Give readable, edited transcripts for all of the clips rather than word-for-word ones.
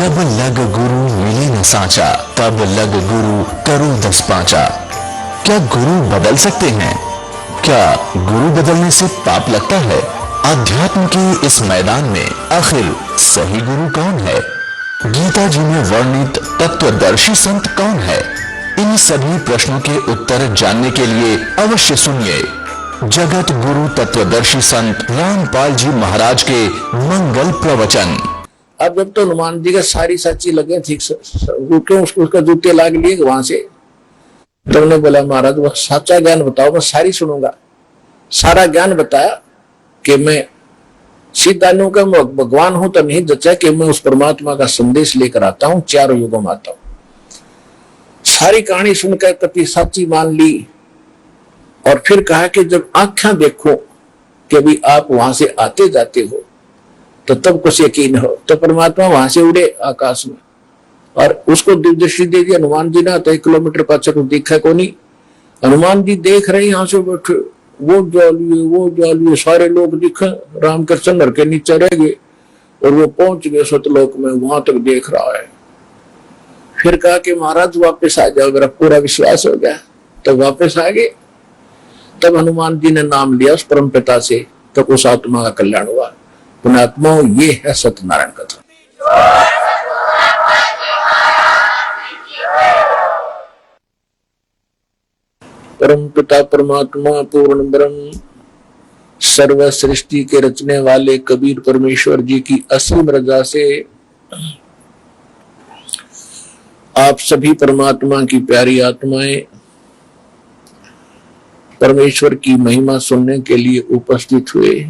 जब लग गुरु मिले न साचा, तब लग गुरु करो 10 पांचा। क्या गुरु बदल सकते हैं? क्या गुरु बदलने से पाप लगता है? अध्यात्म के इस मैदान में आखिर सही गुरु कौन है? गीता जी में वर्णित तत्वदर्शी संत कौन है? इन सभी प्रश्नों के उत्तर जानने के लिए अवश्य सुनिए जगत गुरु तत्वदर्शी संत रामपाल जी महाराज के मंगल प्रवचन। अब जब तो हनुमान जी का सारी सच्ची लगे ठीक क्यों उसका जूते लाग लिए वहां से, तो उन्होंने बोला महाराज वह सच्चा ज्ञान बताओ, मैं सारी सुनूंगा। सारा ज्ञान बताया कि मैं सिद्धांतों का भगवान हूं तो नहीं जचा कि मैं उस परमात्मा का संदेश लेकर आता हूं, चारों युगों में आता हूं। सारी कहानी सुनकर कति सच्ची मान ली और फिर कहा कि जब आंखें देखो कि अभी आप वहां से आते जाते हो तो तब कुछ यकीन हो। तो परमात्मा वहां से उड़े आकाश में और उसको दिव्यदृष्टि दे दी। हनुमान जी ना तो 1 किलोमीटर पाछे को दिखा को नहीं। हनुमान जी देख रहे यहां से बैठे, वो ज्वालू सारे लोग दिखे, राम कृष्ण नर के नीचे रह गए और वो पहुंच गए सतलोक में, वहां तक देख रहा है। फिर कहा कि महाराज वापस आ जाओ, मेरा पूरा विश्वास हो गया। तब वापस आ गए। तब हनुमान जी ने नाम लिया उस परम पिता से, तो उस आत्मा का कल्याण हुआ। पुण्यात्मा ये है सत्यनारायण कथा। परम पिता परमात्मा पूर्ण ब्रह्म सर्व सृष्टि के रचने वाले कबीर परमेश्वर जी की असीम रजा से आप सभी परमात्मा की प्यारी आत्माएं परमेश्वर की महिमा सुनने के लिए उपस्थित हुए।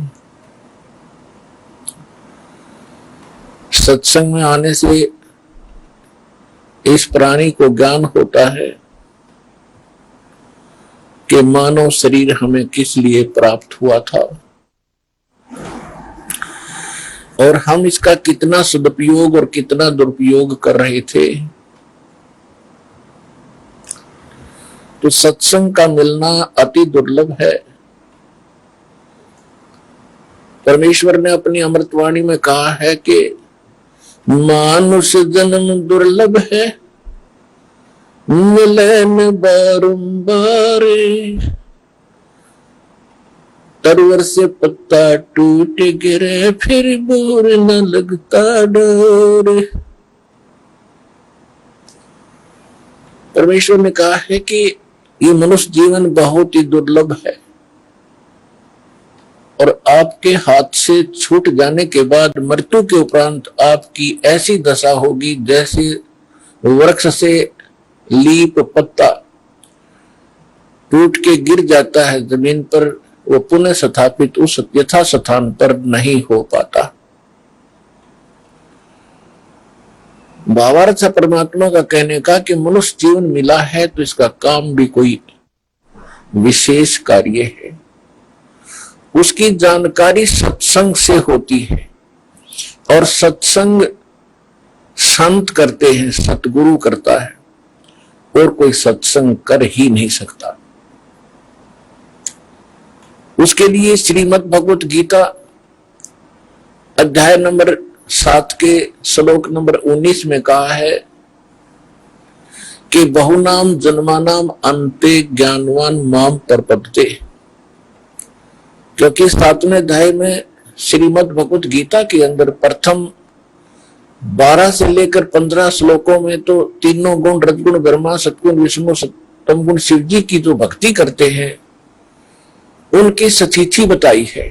सत्संग में आने से इस प्राणी को ज्ञान होता है कि मानव शरीर हमें किस लिए प्राप्त हुआ था और हम इसका कितना सदुपयोग और कितना दुरुपयोग कर रहे थे। तो सत्संग का मिलना अति दुर्लभ है। परमेश्वर ने अपनी अमृतवाणी में कहा है कि मानुष जन्म दुर्लभ है, मिले न बारंबार, तरवर से पत्ता टूट गिरे फिर बोर न लगता डर। परमेश्वर ने कहा है कि ये मनुष्य जीवन बहुत ही दुर्लभ है और आपके हाथ से छूट जाने के बाद मृत्यु के उपरांत आपकी ऐसी दशा होगी जैसे वृक्ष से लीप पत्ता टूट के गिर जाता है जमीन पर, वो पुनः स्थापित उस यथा स्थान पर नहीं हो पाता। भावार्थ परमात्मा का कहने का कि मनुष्य जीवन मिला है तो इसका काम भी कोई विशेष कार्य है। उसकी जानकारी सत्संग से होती है और सत्संग संत करते हैं, सतगुरु करता है और कोई सत्संग कर ही नहीं सकता। उसके लिए श्रीमद् भगवत गीता अध्याय नंबर 7 के श्लोक नंबर 19 में कहा है कि बहुनाम जन्मानाम अंते ज्ञानवान माम प्रपद्यते। क्योंकि 7वें अध्याय में श्रीमद् भगवत गीता के अंदर प्रथम 12 से लेकर 15 श्लोकों में तो तीनों गुण रजगुण ब्रह्मा सतगुण विष्णु सप्तम गुण शिव जी की जो भक्ति करते हैं उनकी स्थिति बताई है।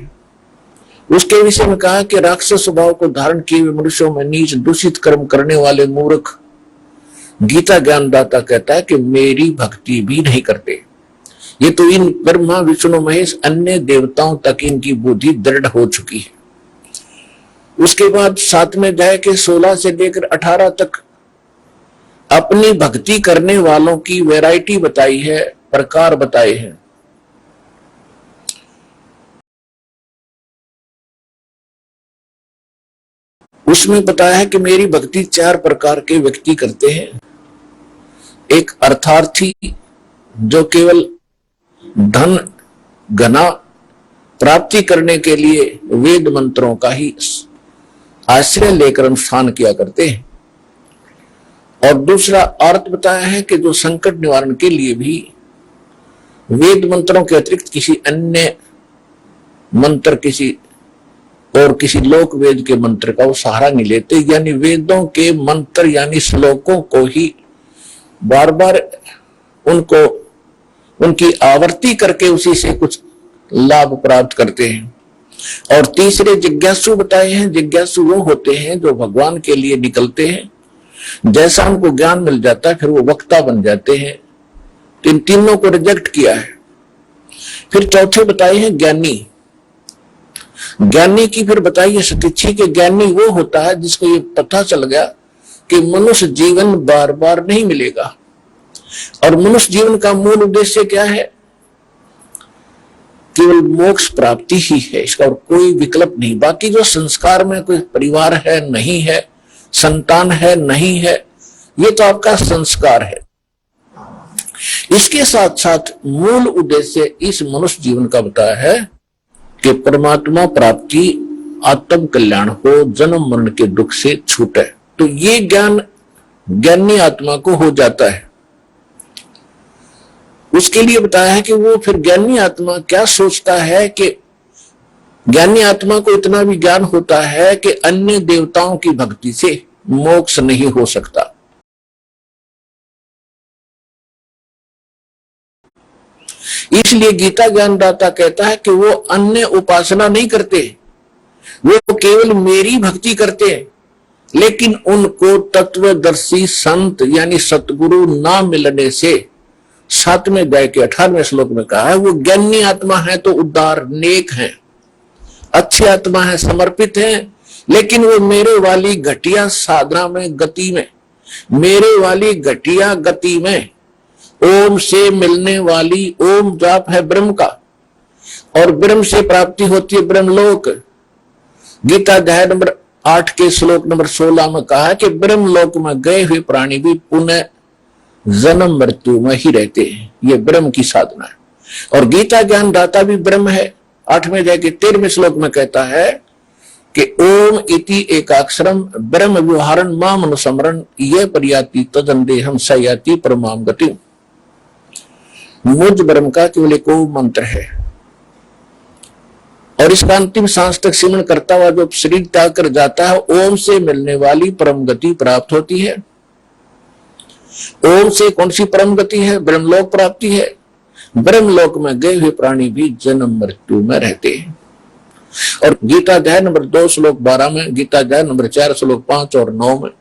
उसके विषय में कहा कि राक्षस स्वभाव को धारण किए हुए मनुष्यों में नीच दूषित कर्म करने वाले मूर्ख गीता ज्ञानदाता कहता है कि मेरी भक्ति भी नहीं करते। ये तो इन ब्रह्मा विष्णु महेश अन्य देवताओं तक इनकी बुद्धि दृढ़ हो चुकी है। उसके बाद 7वें अध्याय के 16 से लेकर 18 तक अपनी भक्ति करने वालों की वैरायटी बताई है, प्रकार बताए हैं। उसमें बताया है कि मेरी भक्ति 4 प्रकार के व्यक्ति करते हैं। एक अर्थार्थी जो केवल धन घना प्राप्ति करने के लिए वेद मंत्रों का ही आश्रय लेकर अनुष्ठान किया करते हैं। और दूसरा अर्थ बताया है कि जो संकट निवारण के लिए भी वेद मंत्रों के अतिरिक्त किसी अन्य मंत्र, किसी और किसी लोक वेद के मंत्र का वो सहारा नहीं लेते, यानी वेदों के मंत्र यानी श्लोकों को ही बार बार उनको उनकी आवृत्ति करके उसी से कुछ लाभ प्राप्त करते हैं। और तीसरे जिज्ञासु बताए हैं। जिज्ञासु वो होते हैं जो भगवान के लिए निकलते हैं, जैसा उनको ज्ञान मिल जाता है फिर वो वक्ता बन जाते हैं। तो इन तीनों को रिजेक्ट किया है। फिर चौथे बताए हैं ज्ञानी। ज्ञानी की फिर बताइए सतीक्षी के ज्ञानी वो होता है जिसको ये पता चल गया कि मनुष्य जीवन बार बार नहीं मिलेगा और मनुष्य जीवन का मूल उद्देश्य क्या है, केवल मोक्ष प्राप्ति ही है, इसका और कोई विकल्प नहीं। बाकी जो संस्कार में कोई परिवार है नहीं है, संतान है नहीं है, ये तो आपका संस्कार है। इसके साथ साथ मूल उद्देश्य इस मनुष्य जीवन का बताया है कि परमात्मा प्राप्ति, आत्म कल्याण हो, जन्म मरण के दुख से छूटे। तो ये ज्ञान ज्ञानी आत्मा को हो जाता है। उसके लिए बताया है कि वो फिर ज्ञानी आत्मा क्या सोचता है कि ज्ञानी आत्मा को इतना भी ज्ञान होता है कि अन्य देवताओं की भक्ति से मोक्ष नहीं हो सकता। इसलिए गीता ज्ञानदाता कहता है कि वो अन्य उपासना नहीं करते, वो केवल मेरी भक्ति करते हैं। लेकिन उनको तत्वदर्शी संत यानी सतगुरु ना मिलने से 7वें अध्याय के 18वें श्लोक में कहा है वो ज्ञानी आत्मा है तो उदार नेक है, अच्छी आत्मा है, समर्पित है, लेकिन वो मेरे वाली घटिया साधना में, गति में, मेरे वाली घटिया गति में ओम से मिलने वाली, ओम जाप है ब्रह्म का और ब्रह्म से प्राप्ति होती है ब्रह्मलोक। गीता अध्याय नंबर 8 के श्लोक नंबर 16 में कहा है कि ब्रह्मलोक में गए हुए प्राणी भी पुनः जन्म मृत्यु में ही रहते हैं। ये ब्रह्म की साधना है। और गीता ज्ञान दाता भी ब्रह्म है। 8वें अध्याय के 13वें श्लोक में कहता है कि ओम इति एकाक्षरम ब्रह्म व्यवहारन माम अनुस्मरण ये पर्याति तदंदेहम सयाति परमाम गति। मुझ ब्रह्म का केवल एक मंत्र है और इसका अंतिम सांस तक सिमरण करता हुआ जो शरीर त्याग कर जाता है, ओम से मिलने वाली परम गति प्राप्त होती है। ओम से कौन सी परम गति है? ब्रह्मलोक प्राप्ति है। ब्रह्मलोक में गए हुए प्राणी भी जन्म मृत्यु में रहते हैं। और गीता अध्याय नंबर 2 श्लोक 12 में, गीता अध्याय नंबर 4 श्लोक 5 और 9 में,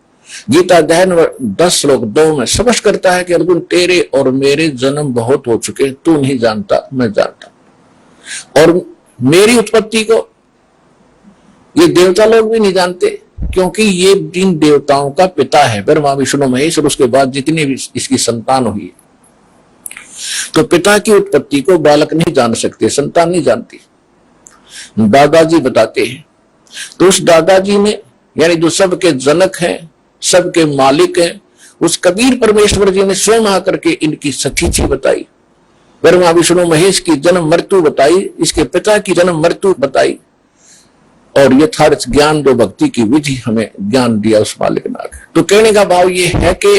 गीता अध्याय नंबर 10 श्लोक 2 में स्पष्ट करता है कि अर्जुन तेरे और मेरे जन्म बहुत हो चुके, तू नहीं जानता, मैं जानता। और मेरी उत्पत्ति को ये देवता लोग भी नहीं जानते, क्योंकि ये इन देवताओं का पिता है ब्रह्मा विष्णु महेश और उसके बाद जितने भी इसकी संतान हुई है। तो पिता की उत्पत्ति को बालक नहीं जान सकते, संतान नहीं जानती, दादाजी बताते हैं। तो उस दादाजी ने यानी जो सबके जनक हैं, सबके मालिक हैं, उस कबीर परमेश्वर जी ने स्वयं आकर के इनकी सतीची बताई, ब्रह्मा विष्णु महेश की जन्म मृत्यु बताई, इसके पिता की जन्म मृत्यु बताई और यथार्थ ज्ञान जो भक्ति की विधि हमें ज्ञान दिया उस मालिक नाग। तो कहने का भाव ये है कि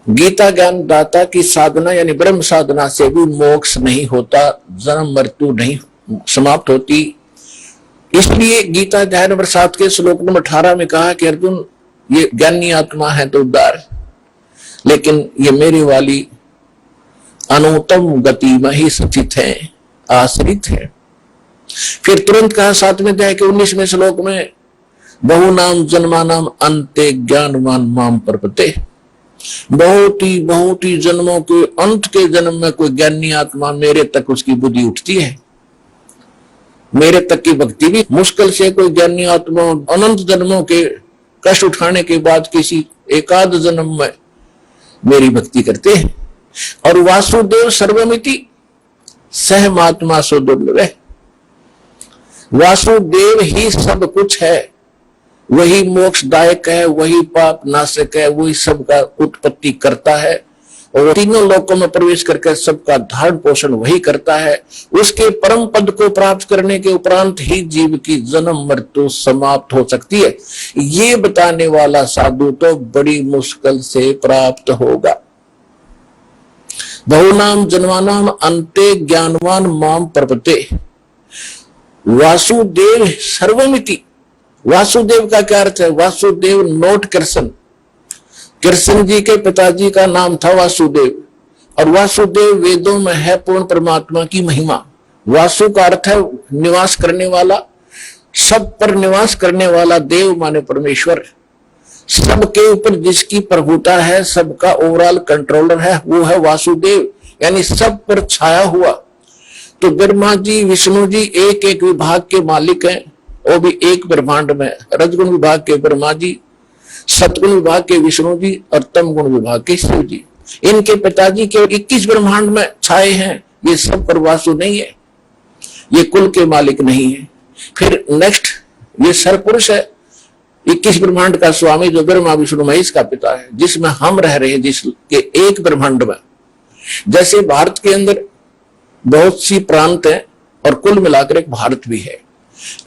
गीता ज्ञान दाता की साधना यानी ब्रह्म साधना से भी मोक्ष नहीं होता, जन्म मृत्यु नहीं समाप्त होती। इसलिए गीता अध्याय नंबर 7 के श्लोक नंबर 18 में कहा कि अर्जुन ये ज्ञानी आत्मा है तो उदार, लेकिन ये मेरी वाली अनुत्तम गति में ही स्थित है, आश्रित है। फिर तुरंत कहा 7वें अध्याय के 19वें श्लोक में बहु नाम जन्मा नाम अंते ज्ञानवान माम प्रपते। बहुत ही जन्मों के अंत के जन्म में कोई ज्ञानी आत्मा मेरे तक उसकी बुद्धि उठती है, मेरे तक की भक्ति भी मुश्किल से कोई ज्ञानी आत्मा अनंत जन्मों के कष्ट उठाने के बाद किसी एकाध जन्म में मेरी भक्ति करते हैं। और वासुदेव सर्वमिति सहमात्मा सो दुर्लभ। वासुदेव ही सब कुछ है, वही मोक्षदायक है, वही पाप नाशक है, वही सबका उत्पत्ति करता है। और तीनों लोकों में प्रवेश करके सबका धारण पोषण वही करता है। उसके परम पद को प्राप्त करने के उपरांत ही जीव की जन्म मृत्यु समाप्त हो सकती है। ये बताने वाला साधु तो बड़ी मुश्किल से प्राप्त होगा। बहुनाम जन्मानाम अन्ते ज्ञानवान माम प्रपते वासुदेव सर्वमिति। वासुदेव का क्या अर्थ है? वासुदेव नोट कृष्ण। कृष्ण जी के पिताजी का नाम था वासुदेव और वासुदेव वेदों में है पूर्ण परमात्मा की महिमा। वासु का अर्थ है निवास करने वाला, सब पर निवास करने वाला। देव माने परमेश्वर, सबके ऊपर जिसकी प्रभुता है, सबका ओवरऑल कंट्रोलर है, वो है वासुदेव, यानी सब पर छाया हुआ। तो ब्रह्मा जी विष्णु जी एक एक विभाग के मालिक हैं, वो भी एक ब्रह्मांड में। रजगुण विभाग के ब्रह्मा जी, सतगुण विभाग के विष्णु जी और तम गुण विभाग के शिव जी। इनके पिताजी केवल 21 ब्रह्मांड में छाए हैं। ये सब पर वासु नहीं है, ये कुल के मालिक नहीं है। फिर नेक्स्ट ये सरपुरुष है, 21 ब्रह्मांड का स्वामी, जो ब्रह्मा विष्णु महेश का पिता है, जिसमें हम रह रहे हैं, जिसके एक ब्रह्मांड में। जैसे भारत के अंदर बहुत सी प्रांत है और कुल मिलाकर एक भारत भी है,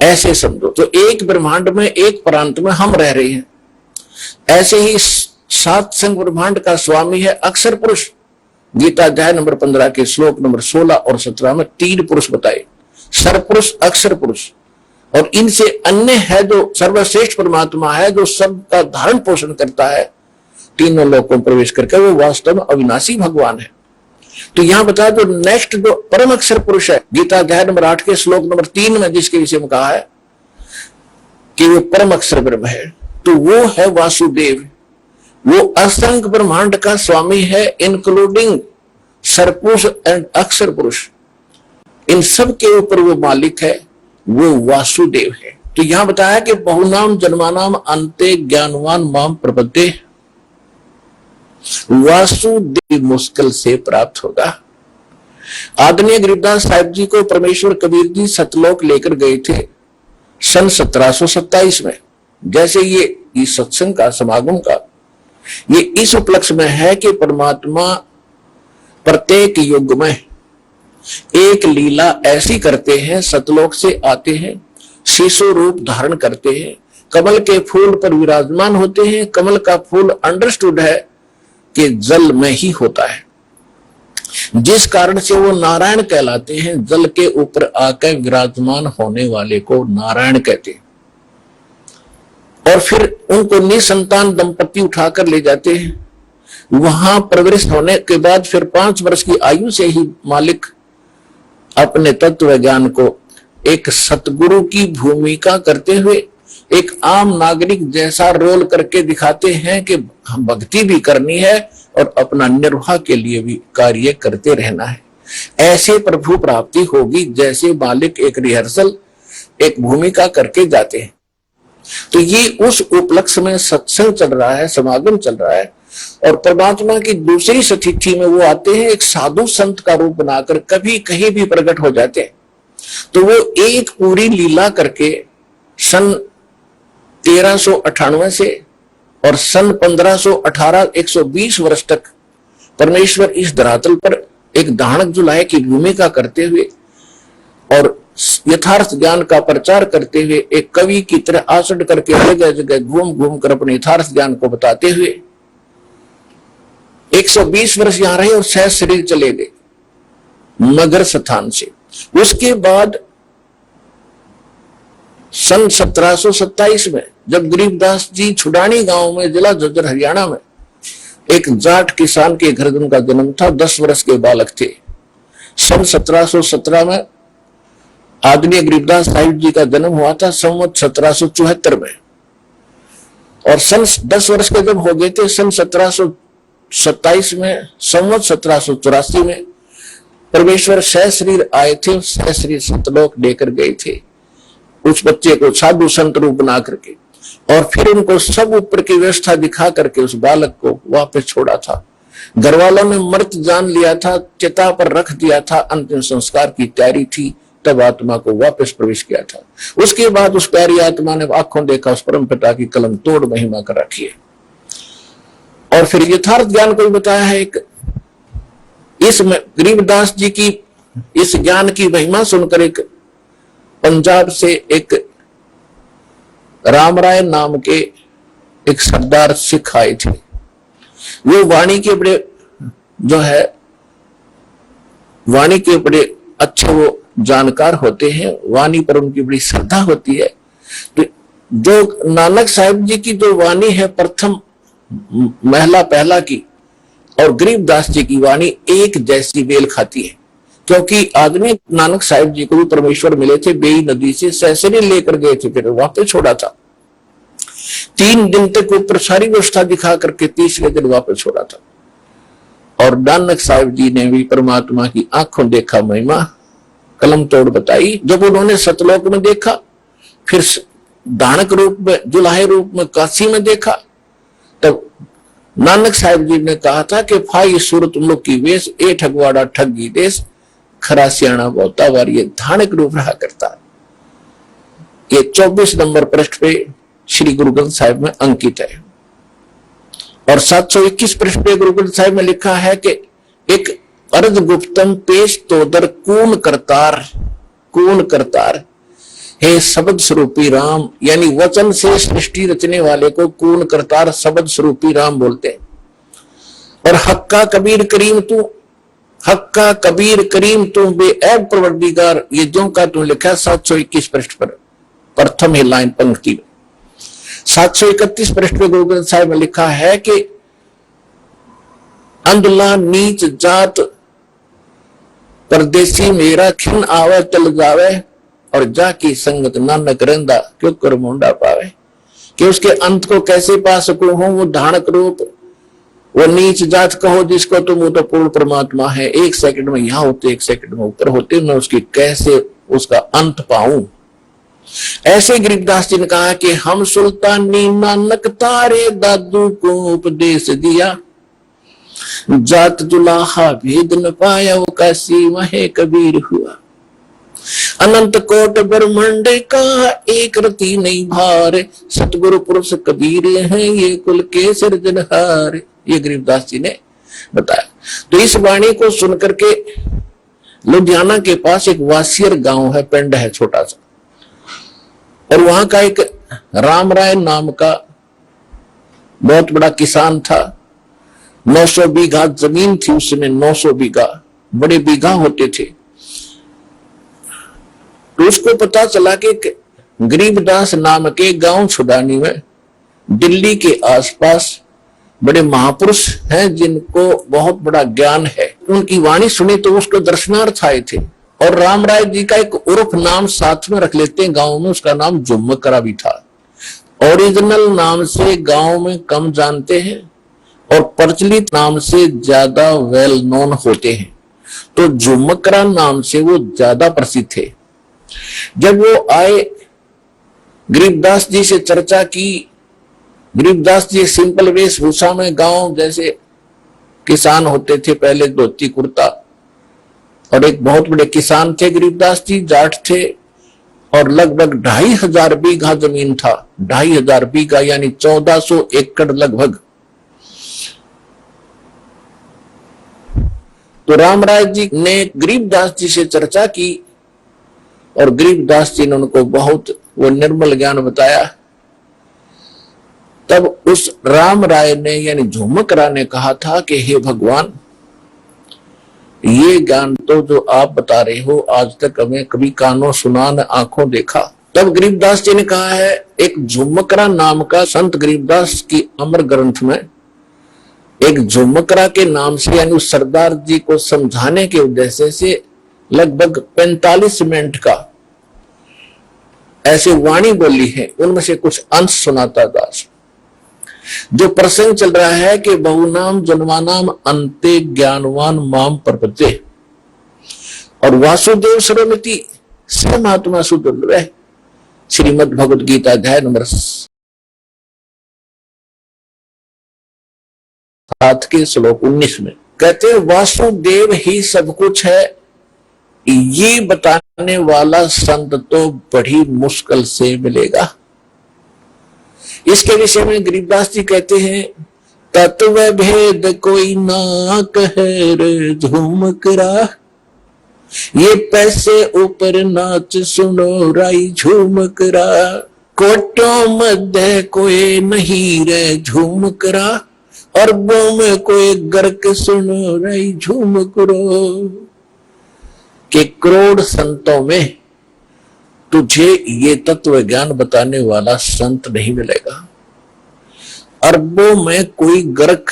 ऐसे समझो। तो एक ब्रह्मांड में एक प्रांत में हम रह रहे हैं। ऐसे ही 7 संग ब्रह्मांड का स्वामी है अक्षर पुरुष। गीता अध्याय नंबर 15 के श्लोक नंबर 16 और 17 में 3 पुरुष बताए, सरपुरुष, अक्षर पुरुष, और इनसे अन्य है जो सर्वश्रेष्ठ परमात्मा है, जो सबका धारण पोषण करता है, तीनों लोकों में प्रवेश करके वो वास्तव में अविनाशी भगवान है। तो यहां बताया जो नेक्स्ट जो परम अक्षर पुरुष है, गीता अध्याय नंबर 8 के श्लोक नंबर 3 में जिसके विषय में कहा है कि वो परम अक्षर ब्रह्म है, तो वो है वासुदेव। वो असंख्य ब्रह्मांड का स्वामी है, इंक्लूडिंग सरपुरुष एंड अक्षर पुरुष। इन सब के ऊपर वो मालिक है, वो वासुदेव है। तो यहां बताया कि बहुनाम जन्मानाम अन्ते ज्ञानवान माम प्रपद्ये। वासुदेव मुश्किल से प्राप्त होगा। आदरणीय गरीबदास साहिब जी को परमेश्वर कबीर जी सतलोक लेकर गए थे सन 1727 में। जैसे ये सत्संग का समागम का ये इस उपलक्ष्य में है कि परमात्मा प्रत्येक युग में एक लीला ऐसी करते हैं, सतलोक से आते हैं, शिशु रूप धारण करते हैं, कमल के फूल पर विराजमान होते हैं। कमल का फूल अंडरस्टूड है कि जल में ही होता है, जिस कारण से वो नारायण कहलाते हैं। जल के ऊपर आकर विराजमान होने वाले को नारायण कहते हैं। और फिर उनको निसंतान दंपति उठाकर ले जाते हैं। वहां प्रवृत्त होने के बाद फिर 5 वर्ष की आयु से ही मालिक अपने तत्व ज्ञान को एक सतगुरु की भूमिका करते हुए एक आम नागरिक जैसा रोल करके दिखाते हैं कि हम भक्ति भी करनी है और अपना निर्वाह के लिए भी कार्य करते रहना है। ऐसे प्रभु प्राप्ति होगी जैसे मालिक एक रिहर्सल, एक भूमिका करके जाते हैं। तो ये उस उपलक्ष्य में सत्संग चल रहा है, समागम चल रहा है। और परमात्मा की दूसरी सतिथि में वो आते हैं एक साधु संत का रूप बनाकर, कभी कहीं भी प्रकट हो जाते हैं। तो वो एक पूरी लीला करके सन 1398 से और सन 1518 120 वर्ष तक परमेश्वर इस धरातल पर एक दानक जुलाहे की भूमिका करते हुए और यथार्थ ज्ञान का प्रचार करते हुए एक कवि की तरह आसन करके जगह जगह घूम घूम कर अपने यथार्थ ज्ञान को बताते हुए 120 वर्ष यहां रहे और सहज शरीर चले गए मगर स्थान से। उसके बाद सन 1727 में जब गरीबदास जी छुडानी गांव में जिला झज्जर हरियाणा में एक जाट किसान के घर उनका जन्म था, 10 वर्ष के बालक थे। सन 1717 में आदरणीय गरीबदास साहिब जी का जन्म हुआ था संवत 1774 में। और सन 10 वर्ष के जब हो गए थे सन 1727 में, संवत 1784 में परमेश्वर सह शरीर आए थे, सह शरीर सतलोक लेकर गए थे उस बच्चे को साधु संत रूप बना करके। और फिर उनको सब ऊपर की व्यवस्था दिखा करके उस बालक को वापस छोड़ा था। घर वालों ने मृत जान लिया था, चिता पर रख दिया था, अंतिम संस्कार की तैयारी थी, तब आत्मा को वापस प्रवेश किया था। उसके बाद उस प्यारी आत्मा ने आंखों देखा उस परम पिता की कलम तोड़ महिमा कर रखी है। और फिर यथार्थ ज्ञान को भी बताया है एक गरीबदास जी की इस ज्ञान की महिमा सुनकर एक पंजाब से एक राम राय नाम के एक सरदार सिख आए थे। वो वाणी के बड़े जो है वाणी के बड़े अच्छे वो जानकार होते हैं, वाणी पर उनकी बड़ी श्रद्धा होती है। तो जो नानक साहिब जी की जो वाणी है प्रथम महला पहला की और गरीबदास जी की वाणी एक जैसी मेल खाती है, क्योंकि आदमी नानक साहिब जी को भी परमेश्वर मिले थे, बेई नदी से सैसरे लेकर गए थे, फिर वापस छोड़ा था। 3 दिन तक ऊपर सारी व्यवस्था दिखा करके 30वें दिन वापस छोड़ा था। और नानक साहिब जी ने भी परमात्मा की आंखों देखा महिमा, कलम तोड़ बताई। जब उन्होंने सतलोक में देखा, फिर दानक रूप में जुलाहे रूप में काशी में देखा, तब नानक साहिब जी ने कहा था कि फाई सूरत मुख की वेश ए ठगवाड़ा ठगी देश खरा सियाणा बोता वार, ये धानक रूप रहा करता। ये 24 नंबर पृष्ठ पे श्री गुरु ग्रंथ साहिब में अंकित है। और 721 पृष्ठ पे गुरु ग्रंथ साहिब में लिखा है कि एक अर्ध गुप्तम पेश तोदर कून करतार हे शब्द स्वरूपी राम, यानी वचन से सृष्टि रचने वाले को कून करतार शब्द स्वरूपी राम बोलते हैं। और हक्का कबीर करीम तू बेऐब परवरदिगार, ये जो का तू लिखा 721 पृष्ठ पर प्रथम ही लाइन पंक्ति में। 731 पृष्ठ पे गुरु ग्रंथ साहिब में लिखा है कि अंधला नीच जात परदेसी मेरा खिन आवे चल जावे, और जाकी संगत नानक रंदा क्यों कर मुंडा पावे। कि उसके अंत को कैसे पा सकूं हूं, वो धानक रूप, वो नीच जात कहो जिसको तुम, वो तो पूर्ण परमात्मा है। 1 सेकंड में यहां होते 1 सेकंड में ऊपर होते, मैं उसकी कैसे उसका अंत पाऊं। ऐसे गरीबदास जी ने कहा कि हम सुल्तानी नानक तारे दादू को उपदेश दिया, जात जुलाहा भेद न पाया वो काशी महे कबीर हुआ। अनंत कोट ब्रह्मांड का एक रति नहीं भार, सतगुरु पुरुष कबीर हैं ये कुल के सिरजनहार। ये गरीबदास जी ने बताया। तो इस वाणी को सुनकर के लुधियाना के पास एक वासियर गांव है, पिंड है छोटा सा, और वहां का एक राम राय नाम का बहुत बड़ा किसान था। 900 बीघा जमीन थी उसमें, 900 बीघा, बड़े बीघा होते थे। तो उसको पता चला कि गरीबदास नाम के गांव छुडानी में दिल्ली के आसपास बड़े महापुरुष हैं जिनको बहुत बड़ा ज्ञान है। उनकी वाणी सुनी तो उसको दर्शनार्थ आए थे। और राम राय जी का एक उर्फ नाम साथ में रख लेते हैं गांव में, उसका नाम जुम्मकरा भी था। ओरिजिनल नाम से गांव में कम जानते हैं और प्रचलित नाम से ज्यादा वेल नोन होते हैं। तो जुम्मकरा नाम से वो ज्यादा प्रसिद्ध थे। जब वो आए, गरीबदास जी से चर्चा की। गरीबदास जी सिंपल वेशभूषा में, गांव जैसे किसान होते थे पहले, धोती कुर्ता, और एक बहुत बड़े किसान थे गरीबदास जी, जाट थे। और लगभग 2500 बीघा जमीन था, 2500 बीघा यानी 1400 एकड़ लगभग। तो राम राय जी ने गरीबदास जी से चर्चा की और गरीबदास जी ने उनको बहुत वो निर्मल ज्ञान बताया। तब उस राम राय ने यानी झुमकरा ने कहा था कि हे भगवान, ये ज्ञान तो जो आप बता रहे हो आज तक हमें कभी कानों सुना न आंखों देखा। तब गरीबदास जी ने कहा है, एक झुमकरा नाम का संत गरीबदास की अमर ग्रंथ में एक झुमकरा के नाम से यानी उस सरदार जी को समझाने के उद्देश्य से लगभग 45 मिनट का ऐसे वाणी बोली है। उनमें से कुछ अंश सुनाता दास। जो प्रसंग चल रहा है कि बहुनाम जन्मानाम अंते ज्ञानवान माम प्रपते, और वासुदेव सर्वमिति स महात्मा सुदुर्लभ। श्रीमद् भगवद गीता अध्याय नंबर 7 के श्लोक 19 में कहते हैं, वासुदेव ही सब कुछ है, ये बताने वाला संत तो बड़ी मुश्किल से मिलेगा। इसके विषय में गरीबदास जी कहते हैं, तत्व भेद कोई ना कहे रे झूमकरा, ये पैसे ऊपर नाच सुनो राई झूमकरा, कोटों मध्य कोई नहीं रे झूमकरा, अरबों में कोई गर्क सुनो राई झूमकरो। के करोड़ संतों में तुझे ये तत्व ज्ञान बताने वाला संत नहीं मिलेगा। अरबों में कोई गर्क,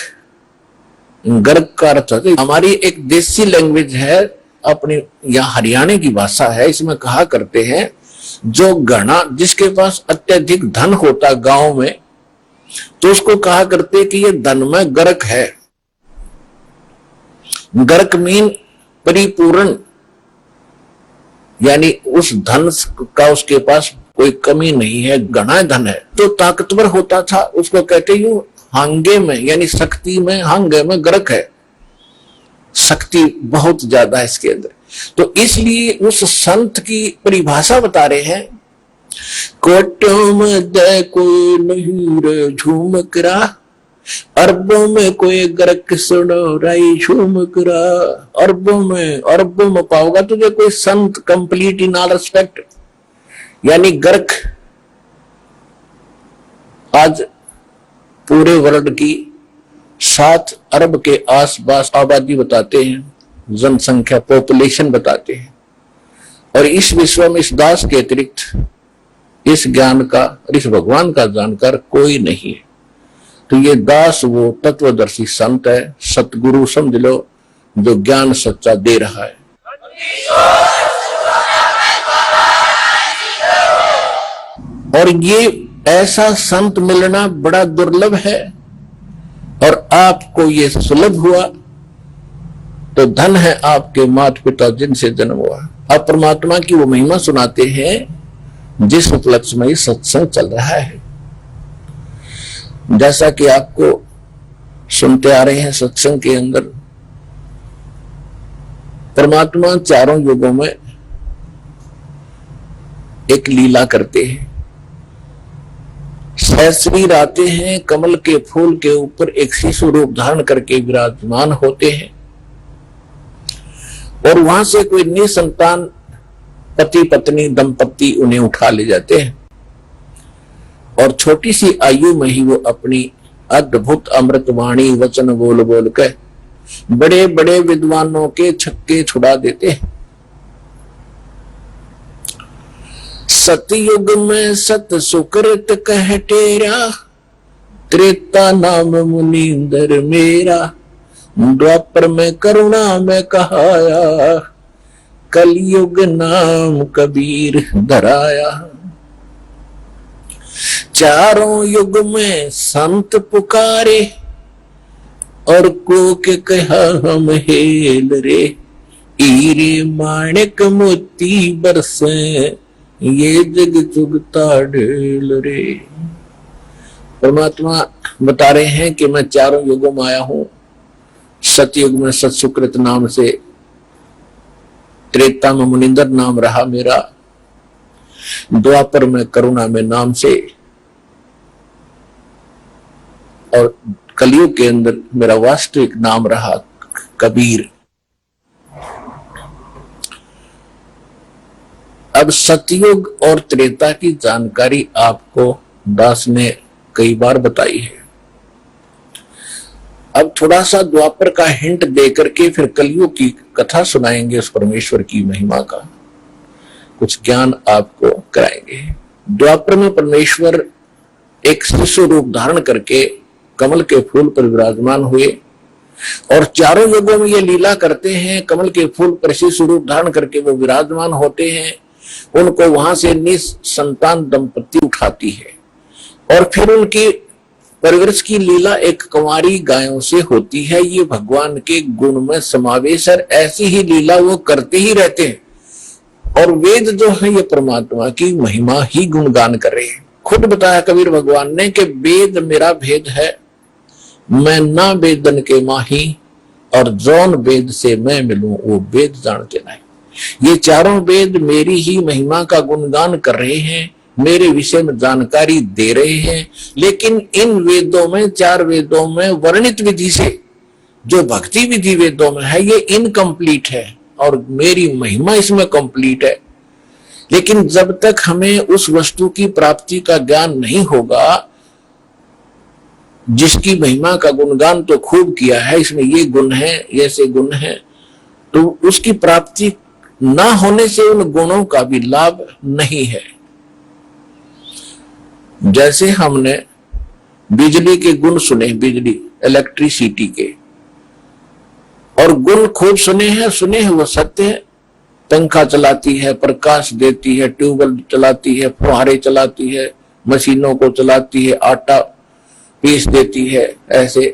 गर्क का अर्थ है, हमारी एक देसी लैंग्वेज है, अपनी यहाँ हरियाणा की भाषा है, इसमें कहा करते हैं जो गणा, जिसके पास अत्यधिक धन होता गांव में, तो उसको कहा करते कि ये धन में गर्क है। गर्क मीन परिपूर्ण, यानी उस धन का उसके पास कोई कमी नहीं है, घना धन है। तो ताकतवर होता था, उसको कहते यूं हांगे में, यानी शक्ति में, हांगे में गर्क है, शक्ति बहुत ज्यादा है इसके अंदर। तो इसलिए उस संत की परिभाषा बता रहे हैं, कोटों में दे कोई नहीं रे झूमकरा, अरबों में कोई गर्क सुनो राई झूमकरा। अरबों में पाओगा तुझे कोई संत कंप्लीट इन ऑल रिस्पेक्ट, यानी गर्क आज पूरे वर्ल्ड की 7 अरब के आसपास आबादी बताते हैं, जनसंख्या पॉपुलेशन बताते हैं। और इस विश्व में इस दास के अतिरिक्त इस ज्ञान का, इस भगवान का जानकार कोई नहीं है। तो ये दास वो तत्वदर्शी संत है, सतगुरु समझ लो, जो ज्ञान सच्चा दे रहा है। और ये ऐसा संत मिलना बड़ा दुर्लभ है, और आपको ये सुलभ हुआ तो धन है आपके माता पिता जिनसे जन्म हुआ। अब परमात्मा की वो महिमा सुनाते हैं जिस उपलक्ष्य में सत्संग चल रहा है। जैसा कि आपको सुनते आ रहे हैं, सत्संग के अंदर परमात्मा चारों युगों में एक लीला करते हैं। सहस्रीर आते हैं, कमल के फूल के ऊपर एक शिशु रूप धारण करके विराजमान होते हैं, और वहां से कोई निसंतान पति पत्नी दंपति उन्हें उठा ले जाते हैं, और छोटी सी आयु में ही वो अपनी अद्भुत अमृत वाणी वचन बोल बोल कर बड़े बड़े विद्वानों के छक्के छुड़ा देते हैं। सतयुग में सत सुकृत कह टेरा, त्रेता नाम मुनींदर मेरा, द्वापर में करुणा में कहाया, कलयुग नाम कबीर धराया। चारों युग में संत पुकारे, और को के कहा हम हेल रे, हीरे माणिक मोती बरसे, ये जग चुगता ढेल रे। परमात्मा बता रहे हैं कि मैं चारों युगों में आया हूं। सतयुग में सत्सुकृत नाम से, त्रेता में मुनिंदर नाम रहा मेरा, द्वापर में करुणा में नाम से, और कलयुग के अंदर मेरा वास्तविक नाम रहा कबीर। अब सतयुग और त्रेता की जानकारी आपको दास ने कई बार बताई है। अब थोड़ा सा द्वापर का हिंट देकर के फिर कलयुग की कथा सुनाएंगे, उस परमेश्वर की महिमा का कुछ ज्ञान आपको कराएंगे। द्वापर में परमेश्वर एक शिशु रूप धारण करके कमल के फूल पर विराजमान हुए, और चारों युगों में ये लीला करते हैं। कमल के फूल पर शिशु रूप धारण करके वो विराजमान होते हैं, उनको वहां से निसंतान दंपति उठाती है, और फिर उनकी परवरिश की लीला एक कुंवारी गायों से होती है। ये भगवान के गुण में समावेश है, ऐसी ही लीला वो करते ही रहते हैं। और वेद जो है ये परमात्मा की महिमा ही गुणगान कर रहे हैं। खुद बताया कबीर भगवान ने कि वेद मेरा भेद है, मैं ना वेदन के माही, और जौन वेद से मैं मिलूं वो वेद जानते नहीं। ये चारों वेद मेरी ही महिमा का गुणगान कर रहे हैं, मेरे विषय में जानकारी दे रहे हैं, लेकिन इन वेदों में, 4 वेदों में वर्णित विधि से जो भक्ति विधि वेदों में है ये इनकम्प्लीट है और मेरी महिमा इसमें कंप्लीट है। लेकिन जब तक हमें उस वस्तु की प्राप्ति का ज्ञान नहीं होगा, जिसकी महिमा का गुणगान तो खूब किया है, इसमें ये गुण है, ऐसे गुण है, तो उसकी प्राप्ति ना होने से उन गुणों का भी लाभ नहीं है। जैसे हमने बिजली के गुण सुने, बिजली इलेक्ट्रिसिटी के, और गुण खूब सुने हैं वो सत्य है। पंखा चलाती है, प्रकाश देती है, ट्यूबवेल चलाती है, फुहारे चलाती है, मशीनों को चलाती है, आटा पीस देती है, ऐसे।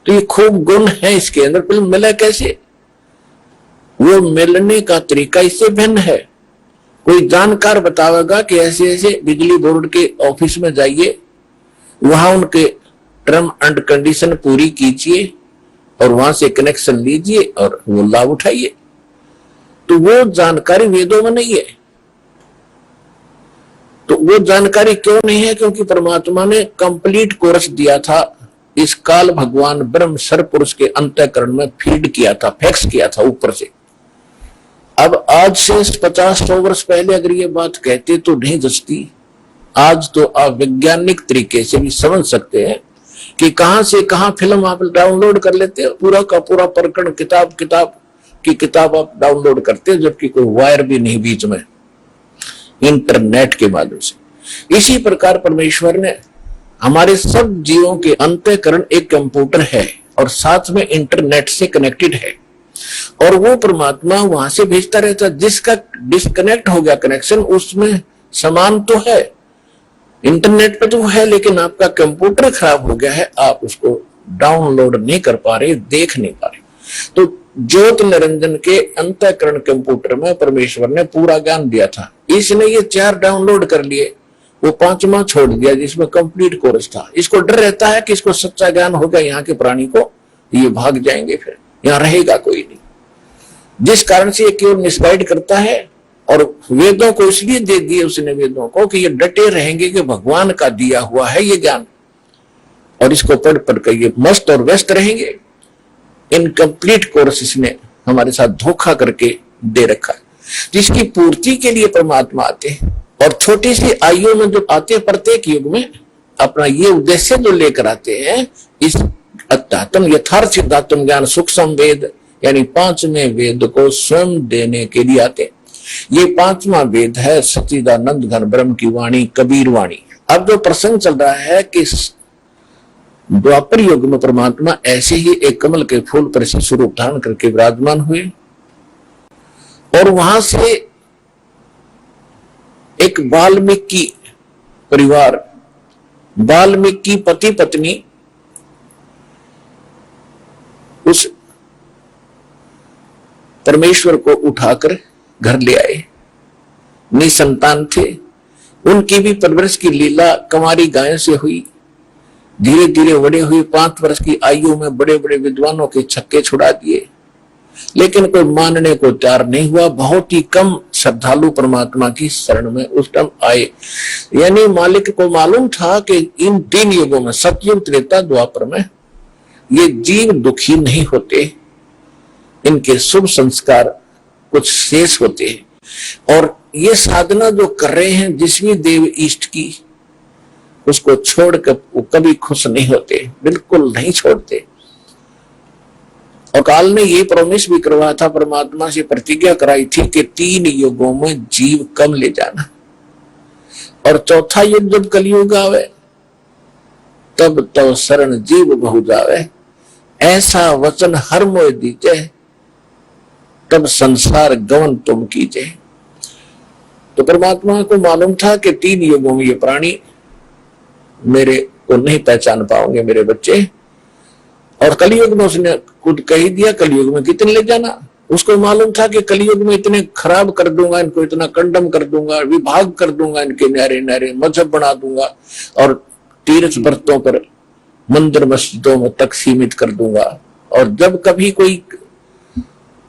तो ये खूब गुण है इसके अंदर, फिर मिला कैसे? वो मिलने का तरीका इससे भिन्न है। कोई जानकार बतावेगा कि ऐसे ऐसे बिजली बोर्ड के ऑफिस में जाइए, वहां उनके टर्म एंड कंडीशन पूरी कीजिए और वहां से कनेक्शन लीजिए और वो लाभ उठाइए। तो वो जानकारी वेदों में नहीं है। तो वो जानकारी क्यों नहीं है? क्योंकि परमात्मा ने कंप्लीट कोर्स दिया था, इस काल भगवान ब्रह्म सरपुरुष के अंतःकरण में फीड किया था, फैक्स किया था ऊपर से। अब आज से 50-100 वर्ष पहले अगर ये बात कहते तो नहीं जचती। आज तो आप वैज्ञानिक तरीके से भी समझ सकते हैं कि कहां से कहां फिल्म आप डाउनलोड कर लेते हो, पूरा का पूरा प्रकरण किताब आप डाउनलोड करते हो, जबकि कोई वायर भी नहीं बीच में, इंटरनेट के माध्यम से। इसी प्रकार परमेश्वर ने हमारे सब जीवों के अंतःकरण एक कंप्यूटर है और साथ में इंटरनेट से कनेक्टेड है, और वो परमात्मा वहां से भेजता रहता है। जिसका डिस्कनेक्ट हो गया कनेक्शन, उसमें समान तो है, इंटरनेट पे तो है, लेकिन आपका कंप्यूटर खराब हो गया है, आप उसको डाउनलोड नहीं कर पा रहे, देख नहीं पा रहे। तो ज्योत निरंजन के अंतःकरण कंप्यूटर में परमेश्वर ने पूरा ज्ञान दिया था। इसने ये 4 डाउनलोड कर लिए, वो 5वां छोड़ दिया जिसमें कंप्लीट कोर्स था। इसको डर रहता है कि इसको सच्चा ज्ञान हो गया यहाँ के प्राणी को, ये भाग जाएंगे, फिर यहाँ रहेगा कोई नहीं। जिस कारण से ये केवल मिसगाइड करता है। और वेदों को इसलिए दे दिए उसने वेदों को कि ये डटे रहेंगे कि भगवान का दिया हुआ है ये ज्ञान, और इसको पढ़ पढ़ कर ये मस्त और व्यस्त रहेंगे। इनकम्प्लीट कोर्स इसने हमारे साथ धोखा करके दे रखा है, जिसकी पूर्ति के लिए परमात्मा आते हैं। और छोटी सी आयु में जो आते हैं, प्रत्येक युग में अपना ये उद्देश्य जो लेकर आते हैं, इस अध्यात्म यथार्थ सिद्धात्म ज्ञान सूक्ष्म वेद यानी 5वें वेद को स्वयं देने के लिए आते हैं। ये 5वां वेद है सच्चिदानंद घन ब्रह्म की वाणी, कबीर वाणी। अब जो प्रसंग चल रहा है कि द्वापर युग में परमात्मा ऐसे ही एक कमल के फूल पर से स्वरूप धारण करके विराजमान हुए, और वहां से एक वाल्मीकि परिवार, वाल्मीकि पति पत्नी उस परमेश्वर को उठाकर घर ले आए। निसंतान थे, उनकी भी परवरिश की लीला कंवारी गायों से हुई। धीरे धीरे बड़े हुए, 5 वर्ष की आयु में बड़े बड़े विद्वानों के छक्के छुड़ा दिए, लेकिन कोई मानने को तैयार नहीं हुआ। बहुत ही कम श्रद्धालु परमात्मा की शरण में उस टाइम आए। यानी मालिक को मालूम था कि इन 3 युगों में, सतयुग, त्रेता, द्वापर में, ये जीव दुखी नहीं होते, इनके शुभ संस्कार कुछ शेष होते हैं। और ये साधना जो कर रहे हैं जिस भी देव इष्ट की, उसको छोड़कर वो कभी खुश नहीं होते, बिल्कुल नहीं छोड़ते। और काल ने ये प्रॉमिस भी करवाया था, परमात्मा से प्रतिज्ञा कराई थी कि 3 युगों में जीव कम ले जाना, और चौथा युग जब कलयुग आवे तब तो शरण जीव बहु जावे, ऐसा वचन हर मोह दीजे, तब संसार गवन तुम कीजे। तो परमात्मा को मालूम था कि 3 युगों में ये प्राणी मेरे को नहीं पहचान पाओगे, मेरे बच्चे। और कलयुग में उसने खुद कह दिया, कलयुग में कितने ले जाना। उसको मालूम था कि कलयुग में इतने खराब कर दूंगा, इनको इतना कंडम कर दूंगा, विभाग कर दूंगा, इनके न्यारे न्यारे मजहब बना दूंगा, और तीर्थ व्रतों पर, मंदिर मस्जिदों में तक सीमित कर दूंगा। और जब कभी कोई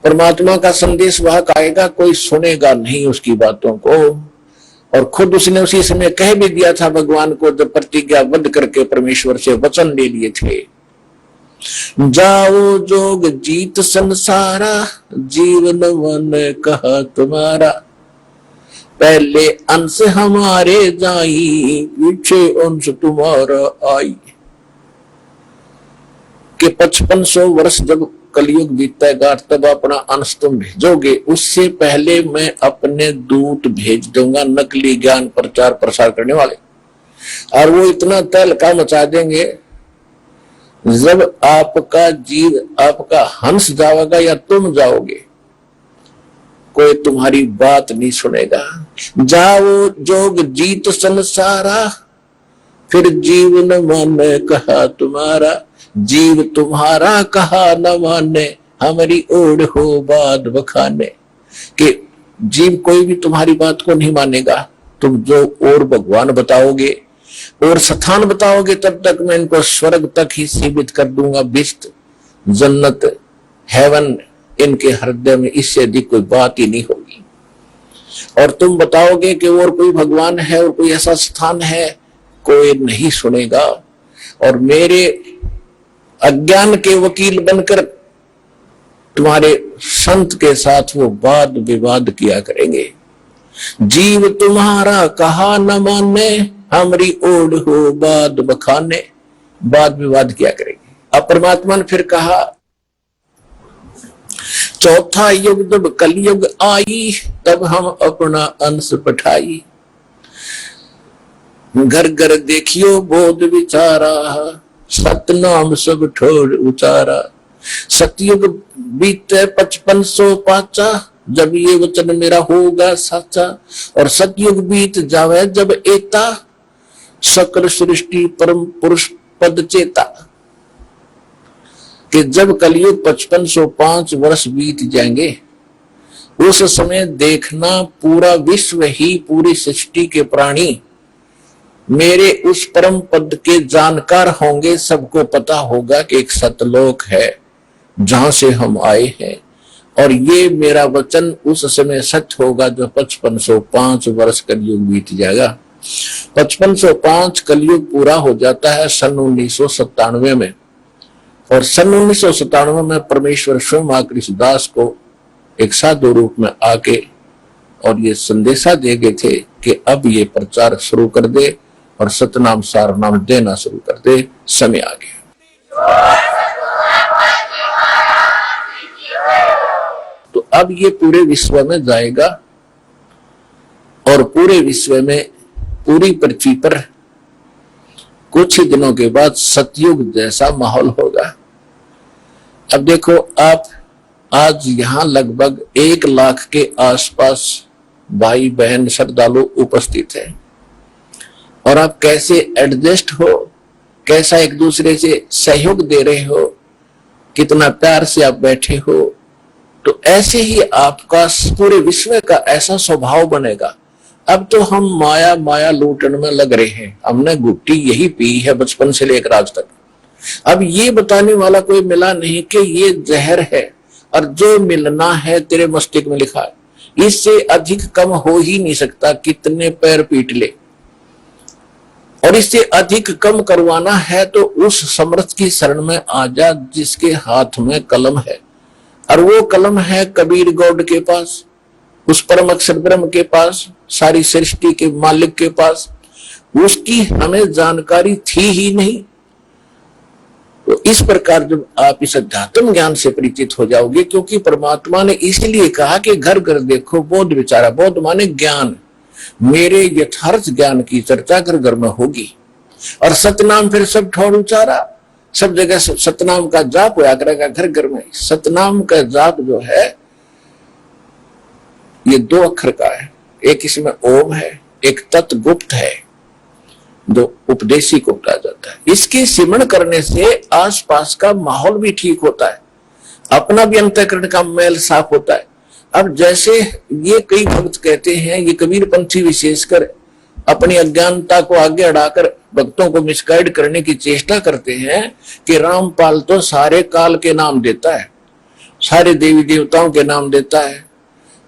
परमात्मा का संदेश वाहक आएगा, कोई सुनेगा नहीं उसकी बातों को, और खुद उसने उसी समय कह भी दिया था भगवान को, जब प्रतिज्ञाबद्ध करके परमेश्वर से वचन ले लिए थे, जाओ जोग जीत संसारा, जीवन मन कहा तुम्हारा, पहले अंश हमारे जाई, पीछे अंश तुम्हारा आई। कि 5500 वर्ष जब कलयुग बीतेगा तब अपना अंश तुम भेजोगे, उससे पहले मैं अपने दूत भेज दूंगा, नकली ज्ञान प्रचार प्रसार करने वाले, और वो इतना तहलका मचा देंगे, जब आपका जीव, आपका हंस जाओगा या तुम जाओगे, कोई तुम्हारी बात नहीं सुनेगा। जाओ जोग जीत संसारा, फिर जीवन मन कहा तुम्हारा, जीव तुम्हारा कहा न माने, हमारी ओढ़ हो बात बखाने। कि जीव कोई भी तुम्हारी बात को नहीं मानेगा, तुम जो और भगवान बताओगे और स्थान बताओगे, तब तक मैं इनको स्वर्ग तक ही सीमित कर दूंगा, बिस्त जन्नत हेवन इनके हृदय में, इससे अधिक कोई बात ही नहीं होगी। और तुम बताओगे कि और कोई भगवान है और कोई ऐसा स्थान है, कोई नहीं सुनेगा, और मेरे अज्ञान के वकील बनकर तुम्हारे संत के साथ वो वाद विवाद किया करेंगे। जीव तुम्हारा कहा न माने, हमारी ओढ़ हो बात बखाने, वाद विवाद किया करेंगे। अब परमात्मा ने फिर कहा, चौथा युग जब कलयुग आई, तब हम अपना अंश पठाई, घर घर देखियो बोध विचारा, सतनाम सब ठोर उचारा। सतयुग बीते 5500 पाचा, जब ये वचन मेरा होगा साचा, और सतयुग बीत जावे जब एता, सकल सृष्टि परम पुरुष पद चेता। कि जब कलयुग 5505 वर्ष बीत जाएंगे, उस समय देखना पूरा विश्व ही, पूरी सृष्टि के प्राणी मेरे उस परम पद के जानकार होंगे। सबको पता होगा कि एक सतलोक है जहां से हम आए हैं, और ये मेरा वचन उस समय सच होगा जो 5505 वर्ष कलयुग बीत जाएगा। 5505 कलयुग पूरा हो जाता है सन 1997 में, और सन 1997 में परमेश्वर स्वयं मां कृष्णदास को एक साधु रूप में आके और ये संदेशा दे गए थे कि अब ये प्रचार शुरू कर दे और सतनाम सार नाम देना शुरू कर दे, समय आ गया। तो अब ये पूरे विश्व में जाएगा, और पूरे विश्व में, पूरी पृथ्वी पर कुछ ही दिनों के बाद सतयुग जैसा माहौल होगा। अब देखो, आप आज यहां लगभग 1 लाख के आसपास भाई बहन श्रद्धालु उपस्थित हैं, और आप कैसे एडजस्ट हो, कैसा एक दूसरे से सहयोग दे रहे हो, कितना प्यार से आप बैठे हो, तो ऐसे ही आपका पूरे विश्व का ऐसा स्वभाव बनेगा। अब तो हम माया माया लूटने में लग रहे हैं, हमने गुट्टी यही पी है बचपन से लेकर आज तक। अब ये बताने वाला कोई मिला नहीं कि ये जहर है, और जो मिलना है तेरे मस्तिष्क में लिखा है, इससे अधिक कम हो ही नहीं सकता, कितने पैर पीट ले। और इससे अधिक कम करवाना है तो उस समर्थ की शरण में आ जा जिसके हाथ में कलम है, और वो कलम है कबीर गौड़ के पास, उस परम अक्षर ब्रह्म के पास, सारी सृष्टि के मालिक के पास। उसकी हमें जानकारी थी ही नहीं। तो इस प्रकार जब आप इस अध्यात्म ज्ञान से परिचित हो जाओगे, क्योंकि परमात्मा ने इसलिए कहा कि घर घर देखो बोध विचारा, बोध माने ज्ञान, मेरे यथार्थ ज्ञान की चर्चा घर घर में होगी। और सतनाम फिर सब ठोर उचारा, सब जगह सतनाम का जाप होया करेगा घर घर में। सतनाम का जाप जो है ये 2 अक्षर का है, एक इसमें ओम है, एक तत् गुप्त है जो उपदेशी को कहा जाता है। इसके सिमरण करने से आसपास का माहौल भी ठीक होता है, अपना भी अंतःकरण का मैल साफ होता है। अब जैसे ये कई भक्त कहते हैं, ये कबीर पंथी विशेषकर अपनी अज्ञानता को आगे अड़ाकर भक्तों को मिसगाइड करने की चेष्टा करते हैं कि रामपाल तो सारे काल के नाम देता है, सारे देवी देवताओं के नाम देता है,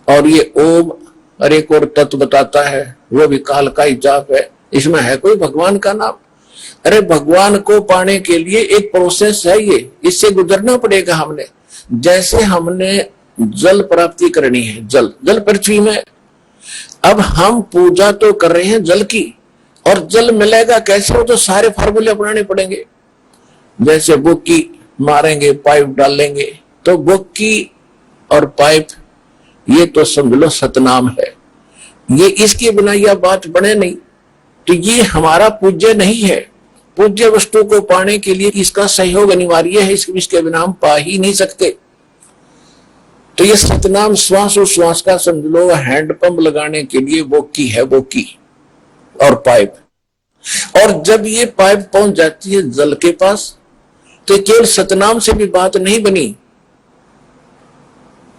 और ये ओम और एक और तत्व बताता है, वो भी काल का ही जाप है, इसमें है कोई भगवान का नाम? अरे भगवान को पाने के लिए एक प्रोसेस है, ये इससे गुजरना पड़ेगा हमने। जैसे हमने जल प्राप्ति करनी है, जल पृथ्वी में, अब हम पूजा तो कर रहे हैं जल की, और जल मिलेगा कैसे? वो तो सारे फार्मूले अपनाने पड़ेंगे। जैसे बुक्की मारेंगे, पाइप डालेंगे, तो बुक्की और पाइप ये तो समझ लो सतनाम है, ये इसके बिना यह बात बने नहीं। तो ये हमारा पूज्य नहीं है। पूज्य वस्तु को पाने के लिए इसका सहयोग अनिवार्य है, इसके बिना हम पा ही नहीं सकते। तो ये सतनाम श्वास और श्वास का समझ लो हैंडपंप लगाने के लिए बुक्की है, बुक्की और पाइप। और जब ये पाइप पहुंच जाती है जल के पास, तो केवल सतनाम से भी बात नहीं बनी।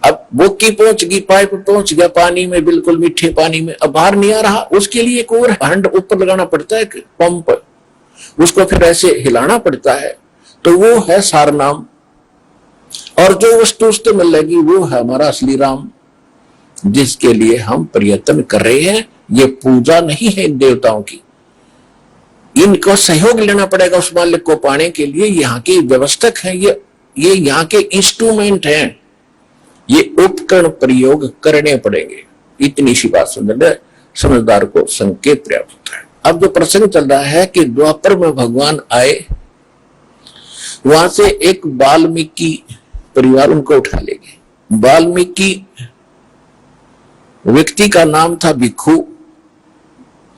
अब बुक्की पहुंच गई, पाइप पहुंच गया पानी में, बिल्कुल मीठे पानी में, अब बाहर नहीं आ रहा, उसके लिए एक और हैंड ऊपर लगाना पड़ता है, पंप, उसको फिर ऐसे हिलाना पड़ता है, तो वो है सारनाम। और जो वस्तु उससे मिलेगी वो है हमारा असली राम, जिसके लिए हम प्रयत्न कर रहे हैं। ये पूजा नहीं है इन देवताओं की, इनको सहयोग लेना पड़ेगा उस मालिक को पाने के लिए। यहाँ के व्यवस्थक हैं, ये यहाँ के इंस्ट्रूमेंट हैं, ये उपकरण प्रयोग करने पड़ेंगे। इतनी सी बात समझदार को संकेत प्राप्त होता है। अब जो प्रसंग चल रहा है कि द्वापर में भगवान आए, वहां से एक वाल्मीकि परिवार उनको उठा ले गए। वाल्मीकि व्यक्ति का नाम था भिक्षु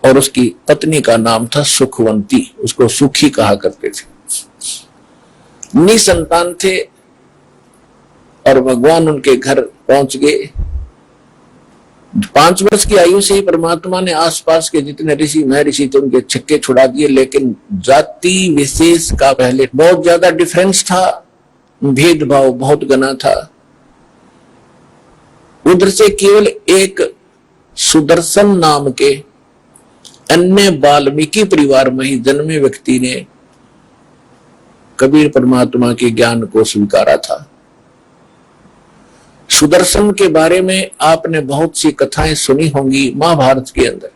और उसकी पत्नी का नाम था सुखवंती, उसको सुखी कहा करते थे। निसंतान थे और भगवान उनके घर पहुंच गए। 5 वर्ष की आयु से ही परमात्मा ने आसपास के जितने ऋषि महर्षि थे उनके छक्के छुड़ा दिए, लेकिन जाति विशेष का पहले बहुत ज्यादा डिफरेंस था, भेदभाव बहुत घना था। उधर से केवल एक सुदर्शन नाम के अन्य वाल्मीकि परिवार में ही जन्मे व्यक्ति ने कबीर परमात्मा के ज्ञान को स्वीकारा था। सुदर्शन के बारे में आपने बहुत सी कथाएं सुनी होंगी महाभारत के अंदर।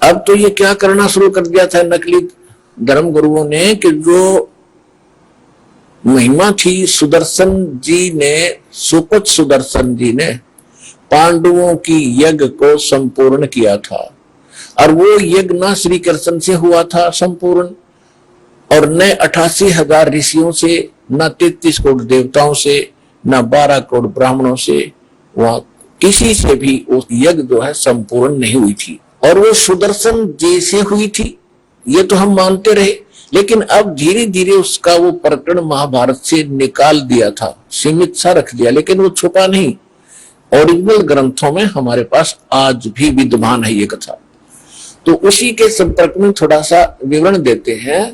अब तो ये क्या करना शुरू कर दिया था नकली धर्म गुरुओं ने, कि जो महिमा थी सुदर्शन जी ने, सुपथ सुदर्शन जी ने पांडवों की यज्ञ को संपूर्ण किया था, और वो यज्ञ न श्री कृष्ण से हुआ था संपूर्ण, और न 88,000 ऋषियों से, न 33 करोड़ देवताओं से, न 12 करोड़ ब्राह्मणों से, वहां किसी से भी वो यज्ञ जो है संपूर्ण नहीं हुई थी। और वो सुदर्शन जी से हुई थी ये तो हम मानते रहे, लेकिन अब धीरे धीरे उसका वो प्रकरण महाभारत से निकाल दिया था, सीमित सा रख दिया, लेकिन वो छुपा नहीं, ओरिजिनल ग्रंथों में हमारे पास आज भी विद्यमान है ये कथा। तो उसी के संपर्क में थोड़ा सा विवरण देते हैं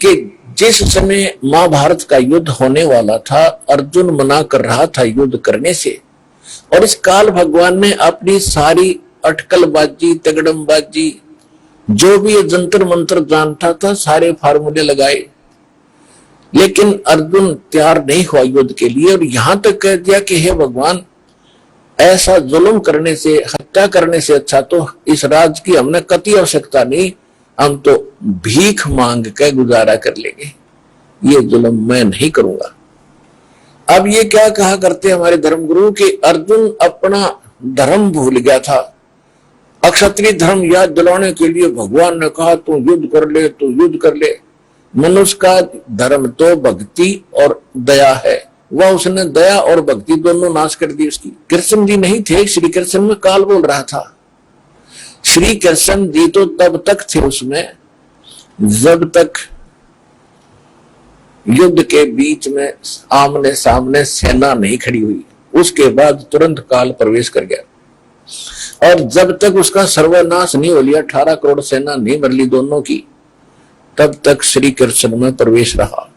कि जिस समय महाभारत का युद्ध होने वाला था, अर्जुन मना कर रहा था युद्ध करने से, और इस काल भगवान ने अपनी सारी अटकलबाजी, तगड़मबाजी, जो भी ये जंतर मंत्र जानता था, सारे फार्मूले लगाए, लेकिन अर्जुन तैयार नहीं हुआ युद्ध के लिए। और यहां तक कह दिया कि हे भगवान, ऐसा जुल्म करने से, हत्या करने से अच्छा तो इस राज की हमने कति आवश्यकता नहीं, हम तो भीख मांग के गुजारा कर लेंगे, ये जुल्म मैं नहीं करूंगा। अब ये क्या कहा करते हमारे धर्मगुरु कि अर्जुन अपना धर्म भूल गया था, अक्षत्रिय धर्म याद दिलाने के लिए भगवान ने कहा तू युद्ध कर ले, तू युद्ध कर ले। मनुष्य का धर्म तो भक्ति और दया है, वह उसने दया और भक्ति दोनों नाश कर दी उसकी। कृष्ण जी नहीं थे, श्री कृष्ण में काल बोल रहा था। श्री कृष्ण जी तो तब तक थे उसमें जब तक युद्ध के बीच में आमने सामने सेना नहीं खड़ी हुई, उसके बाद तुरंत काल प्रवेश कर गया। और जब तक उसका सर्वनाश नहीं हो लिया, 18 करोड़ सेना नहीं मर ली दोनों की, तब तक श्री कृष्ण में प्रवेश रहा।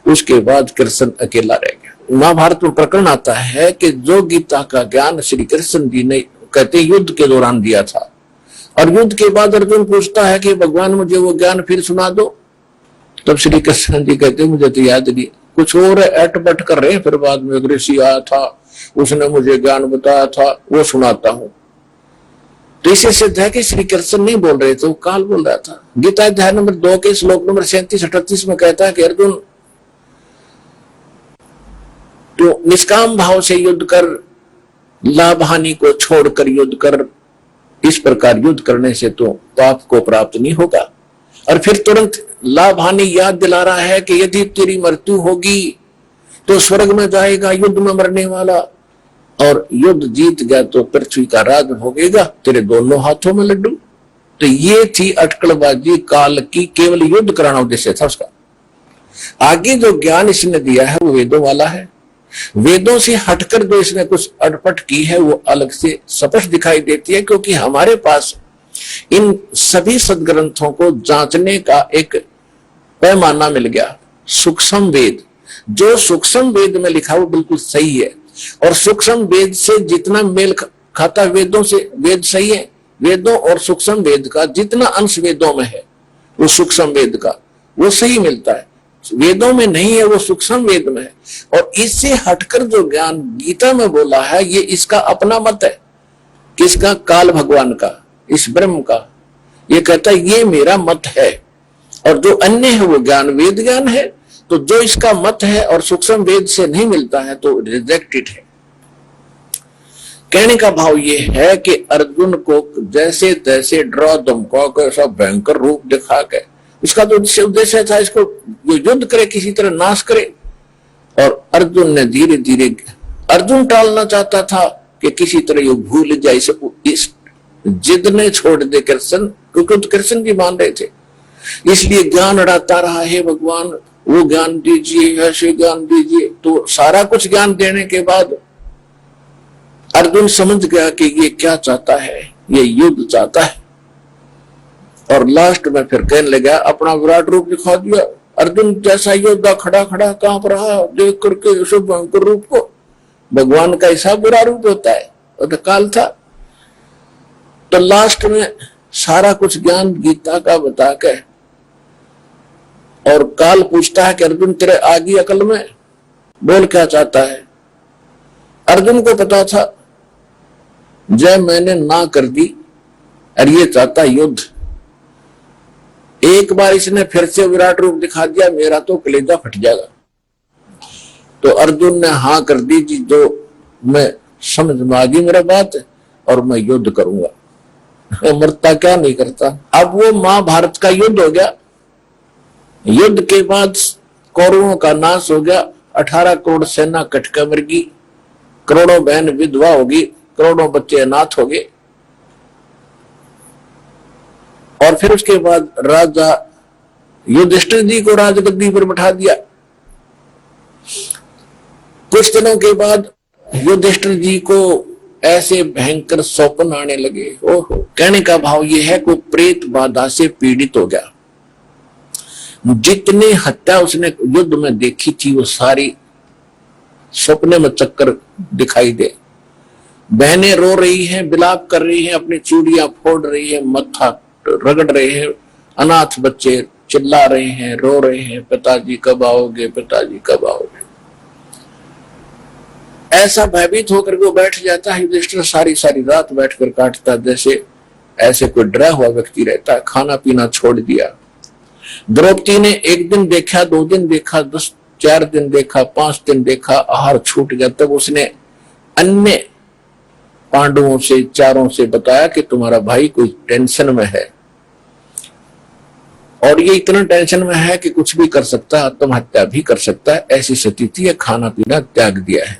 उसके बाद कृष्ण अकेला रह गया। महाभारत में प्रकरण आता है कि जो गीता का ज्ञान श्री कृष्ण जी ने कहते युद्ध के दौरान दिया था, और युद्ध के बाद अर्जुन पूछता है कि भगवान मुझे वो ज्ञान फिर सुना दो, तब श्री कृष्ण जी कहते मुझे तो याद नहीं, कुछ और अटपट कर रहे हैं। फिर बाद में एक ऋषि आया था, उसने मुझे ज्ञान बताया था, वो सुनाता हूं। तो इसे सिद्ध है कि श्री कृष्ण नहीं बोल रहे थे, वो काल बोल रहा था। गीता अध्याय नंबर 2 के श्लोक नंबर 37-38 में कहता है कि अर्जुन, तो निष्काम भाव से युद्ध कर, लाभ हानि को छोड़कर युद्ध कर। इस प्रकार युद्ध करने से तो पाप को प्राप्त नहीं होगा। और फिर तुरंत लाभ हानि याद दिला रहा है कि यदि तेरी मृत्यु होगी तो स्वर्ग में जाएगा, युद्ध में मरने वाला, और युद्ध जीत गया तो पृथ्वी का राज भोगेगा, तेरे दोनों हाथों में लड्डू। तो ये थी अटकलबाजी काल की, केवल युद्ध कराना उद्देश्य था उसका। आगे जो ज्ञान इसने दिया है वो वेदों वाला है। वेदों से हटकर जो इसने कुछ अटपट की है वो अलग से स्पष्ट दिखाई देती है, क्योंकि हमारे पास इन सभी सदग्रंथों को जांचने का एक पैमाना मिल गया, सूक्ष्म वेद। जो सूक्ष्म वेद में लिखा वो बिल्कुल सही है, और सूक्ष्म वेद से जितना मेल खाता वेदों से, वेद सही है। वेदों और सूक्ष्म वेद का जितना अंश वेदों में है वो सूक्ष्म वेद का वो सही मिलता है। वेदों में नहीं है वो सूक्ष्म वेद में है। और इससे हटकर जो ज्ञान गीता में बोला है ये इसका अपना मत है। किसका? काल भगवान का, इस ब्रह्म का। ये कहता है ये मेरा मत है, और जो अन्य है वो ज्ञान वेद ज्ञान है। तो जो इसका मत है और सूक्ष्म वेद से नहीं मिलता है तो रिजेक्टेड है। कहने का भाव ये है कि अर्जुन को जैसे तैसे डरा धमका कर ऐसा भयंकर रूप दिखा के, इसका तो उद्देश्य था इसको युद्ध करे, किसी तरह नाश करे। और अर्जुन ने धीरे धीरे, अर्जुन टालना चाहता था कि किसी तरह ये भूल जाए, इस जिद ने छोड़ दे कृष्ण, क्योंकि तो कृष्ण भी मान रहे थे। इसलिए ज्ञान अड़ाता रहा, है भगवान वो ज्ञान दीजिए, ऐसे ज्ञान दीजिए। तो सारा कुछ ज्ञान देने के बाद अर्जुन समझ गया कि ये क्या चाहता है, ये युद्ध चाहता है। और लास्ट में फिर कहने लगा, अपना विराट रूप दिखा दिया। अर्जुन जैसा योद्धा खड़ा खड़ा कांप रहा देख करके उस भयंकर रूप को। भगवान का ऐसा बुरा रूप होता है, और काल था। तो लास्ट में सारा कुछ ज्ञान गीता का बता के, और काल पूछता है कि अर्जुन तेरे आगे अकल में बोल क्या चाहता है। अर्जुन को पता था जय मैंने ना कर दी, और ये चाहता युद्ध। एक बार इसने फिर से विराट रूप दिखा दिया, मेरा तो कलेजा फट जाएगा। तो अर्जुन ने हाँ कर दी जी, जो मैं समझ में आ गई मेरा बात, और मैं युद्ध करूंगा। मरता क्या नहीं करता। अब वो महाभारत का युद्ध हो गया। युद्ध के बाद कौरवों का नाश हो गया। 18 करोड़ सेना कटके मर गई, करोड़ों बहन विधवा होगी, करोड़ों बच्चे अनाथ हो गए। और फिर उसके बाद राजा युधिष्ठिर जी को राजगद्दी पर बैठा दिया। कुछ दिनों के बाद युधिष्ठिर जी को ऐसे भयंकर स्वप्न आने लगे। ओहो, कहने का भाव यह है कि प्रेत बाधा से पीड़ित हो गया। जितनी हत्या उसने युद्ध में देखी थी वो सारी सपने में चक्कर दिखाई दे। बहनें रो रही हैं, विलाप कर रही हैं, अपनी चूड़ियां फोड़ रही हैं, मत्था रगड़ रहे हैं। अनाथ बच्चे चिल्ला रहे हैं, रो रहे हैं, पिताजी कब आओगे, पिताजी कब आओगे। ऐसा भयभीत होकर वो बैठ जाता है। युधिष्ठिर सारी सारी रात बैठकर काटता, जैसे ऐसे कोई डरा हुआ व्यक्ति रहता है। खाना पीना छोड़ दिया। द्रौपदी ने एक दिन देखा, 2 दिन देखा, 4 दिन देखा, 5 दिन देखा, आहार छूट गया। तब उसने अन्य पांडवों से, चारों से बताया कि तुम्हारा भाई कोई टेंशन में है, और ये इतना टेंशन में है कि कुछ भी कर सकता है, आत्महत्या भी कर सकता है। ऐसी स्थिति है, खाना पीना त्याग दिया है।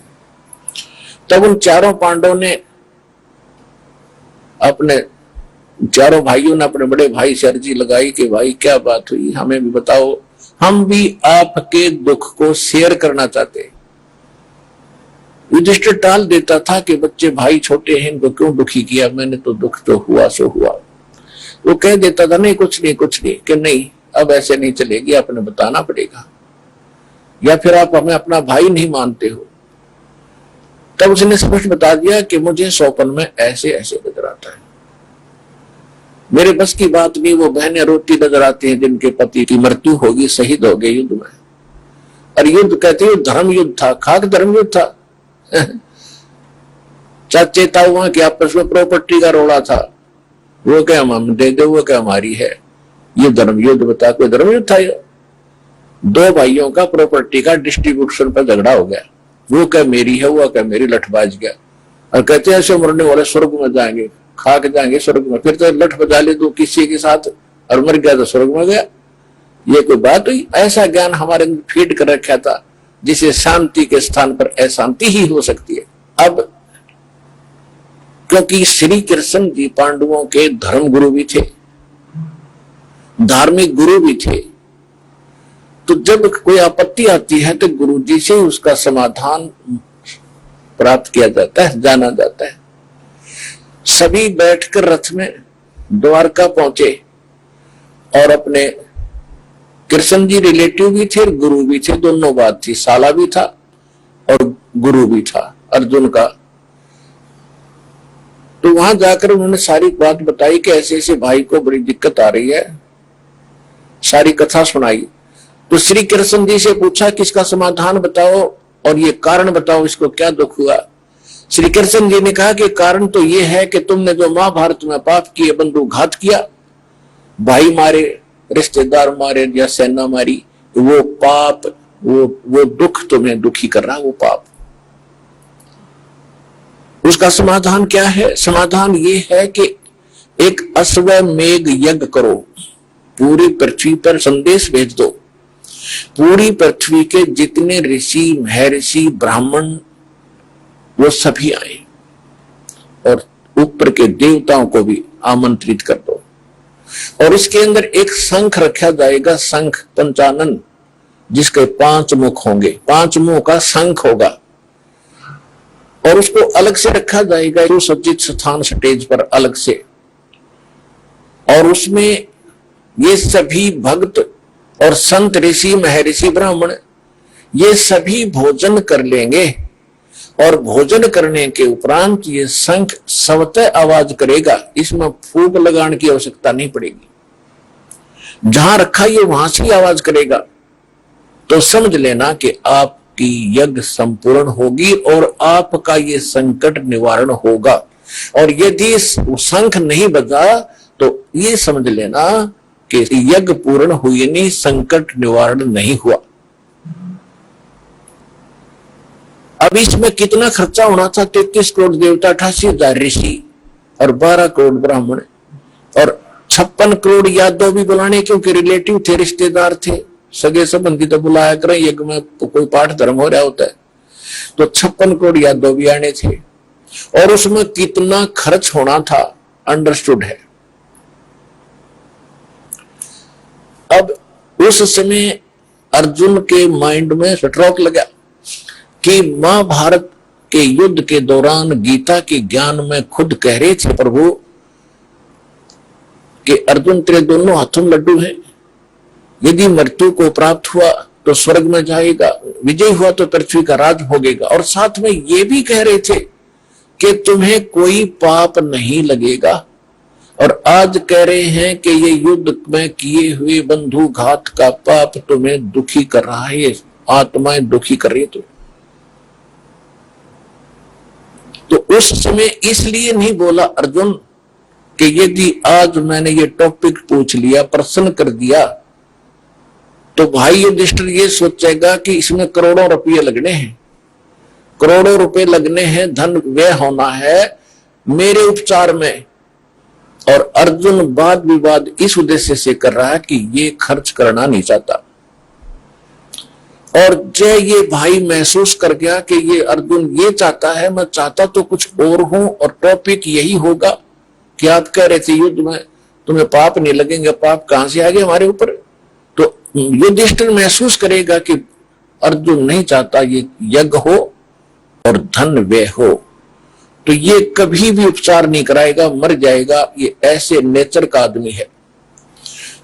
तब उन चारों पांडवों ने, अपने चारों भाइयों ने अपने बड़े भाई से अर्जी लगाई कि भाई क्या बात हुई, हमें भी बताओ, हम भी आपके दुख को शेयर करना चाहते। युधिष्ठिर टाल देता था कि बच्चे भाई छोटे हैं, इनको क्यों दुखी किया, मैंने तो दुख तो हुआ सो हुआ। वो कह देता था नहीं कुछ नहीं कुछ नहीं, कि नहीं अब ऐसे नहीं चलेगी, आपने बताना पड़ेगा, या फिर आप हमें अपना भाई नहीं मानते हो। तब उसने स्पष्ट बता दिया कि मुझे स्वप्न में ऐसे ऐसे नजर आता है, मेरे बस की बात नहीं। वो बहनें रोती नजर आती हैं जिनके पति की मृत्यु होगी, शहीद हो गए युद्ध में। और युद्ध कहते हैं धर्म युद्ध था, खाक धर्म युद्ध था। चाचे ताऊआ के आपस में प्रॉपर्टी का रोड़ा था, वो क्या हम दे दो, वो क्या हमारी है। ये धर्म युद्ध बता, कोई धर्म युद्ध था ये? दो भाइयों का प्रॉपर्टी का डिस्ट्रीब्यूशन पर झगड़ा हो गया, वो क्या मेरी है, वो क्या मेरी, लठबाज गया। और कहते हैं ऐसे मरने वाले स्वर्ग में जाएंगे, खा के जाएंगे स्वर्ग में। फिर तो लठ बजा ले दो किसी के साथ और मर गया तो स्वर्ग में गया। ये कोई बात हुई? ऐसा ज्ञान हमारे अंदर फीड कर रखा था जिसे शांति के स्थान पर अशांति ही हो सकती है। अब क्योंकि श्री कृष्ण जी पांडवों के धर्म गुरु भी थे, धार्मिक गुरु भी थे, तो जब कोई आपत्ति आती है तो गुरु जी से उसका समाधान प्राप्त किया जाता है, जाना जाता है। सभी बैठकर रथ में द्वारका पहुंचे और अपने कृष्ण जी रिलेटिव भी थे और गुरु भी थे, दोनों बात थी। साला भी था और गुरु भी था अर्जुन का। तो वहां जाकर उन्होंने सारी बात बताई कि ऐसे ऐसे भाई को बड़ी दिक्कत आ रही है, सारी कथा सुनाई। तो श्री कृष्ण जी से पूछा कि इसका समाधान बताओ और ये कारण बताओ, इसको क्या दुख हुआ। श्री कृष्ण जी ने कहा कि कारण तो ये है कि तुमने जो महाभारत में पाप किए, बंधुघात किया, भाई मारे, रिश्तेदार मारे या सेना मारी, वो पाप, वो दुख तुम्हें दुखी कर रहा, वो पाप। उसका समाधान क्या है? समाधान ये है कि एक अश्वमेघ यज्ञ करो, पूरी पृथ्वी पर संदेश भेज दो, पूरी पृथ्वी के जितने ऋषि महर्षि ब्राह्मण वो सभी आए और ऊपर के देवताओं को भी आमंत्रित कर दो। और इसके अंदर एक शंख रखा जाएगा, शंख पंचानन, जिसके 5 मुख होंगे, 5 मुंह का शंख होगा और उसको अलग से रखा जाएगा सुसज्जित स्थान स्टेज पर अलग से। और उसमें ये सभी भक्त और संत ऋषि महर्षि ब्राह्मण ये सभी भोजन कर लेंगे और भोजन करने के उपरांत ये शंख स्वतः आवाज करेगा, इसमें फूंक लगाने की आवश्यकता नहीं पड़ेगी। जहां रखा ये वहां से आवाज करेगा। तो समझ लेना कि आपकी यज्ञ संपूर्ण होगी और आपका ये संकट निवारण होगा। और यदि शंख नहीं बजा तो ये समझ लेना कि यज्ञ पूर्ण हुई नहीं, संकट निवारण नहीं हुआ। अब इसमें कितना खर्चा होना था? 33 करोड़ देवता, 88,000 ऋषि और 12 करोड़ ब्राह्मण और 56 करोड़ यादव भी बुलाने, क्योंकि रिलेटिव थे, रिश्तेदार थे, सगे संबंधी तो बुलाया करें। यज्ञ में कोई पाठ धर्म हो रहा होता है तो 56 करोड़ यादव भी आने थे। और उसमें कितना खर्च होना था अंडरस्टूड है। अब उस समय अर्जुन के माइंड में स्ट्रोक लगा कि महाभारत के युद्ध के दौरान गीता के ज्ञान में खुद कह रहे थे प्रभु कि अर्जुन तेरे दोनों हाथों में लड्डू हैं, यदि मृत्यु को प्राप्त हुआ तो स्वर्ग में जाएगा, विजय हुआ तो पृथ्वी का राज भोगेगा। और साथ में ये भी कह रहे थे कि तुम्हें कोई पाप नहीं लगेगा। और आज कह रहे हैं कि ये युद्ध में किए हुए बंधुघात का पाप तुम्हें दुखी कर रहा है, ये आत्माएं दुखी कर रही है। तो उस समय इसलिए नहीं बोला अर्जुन कि यदि आज मैंने ये टॉपिक पूछ लिया, प्रश्न कर दिया, तो भाई युधिष्ठिर ये सोचेगा कि इसमें करोड़ों रुपये लगने हैं, करोड़ों रुपए लगने हैं, धन व्यय होना है मेरे उपचार में। और अर्जुन वाद विवाद इस उद्देश्य से कर रहा है कि ये खर्च करना नहीं चाहता। और जय ये भाई महसूस कर गया कि ये अर्जुन ये चाहता है, मैं चाहता तो कुछ और हूं, और टॉपिक यही होगा कि आप कह रहे थे युद्ध में तुम्हें पाप नहीं लगेंगे, पाप कहां से आ गए हमारे ऊपर। तो युधिष्ठिर महसूस करेगा कि अर्जुन नहीं चाहता ये यज्ञ हो और धन व्यय हो, तो ये कभी भी उपचार नहीं कराएगा, मर जाएगा, ये ऐसे नेचर का आदमी है।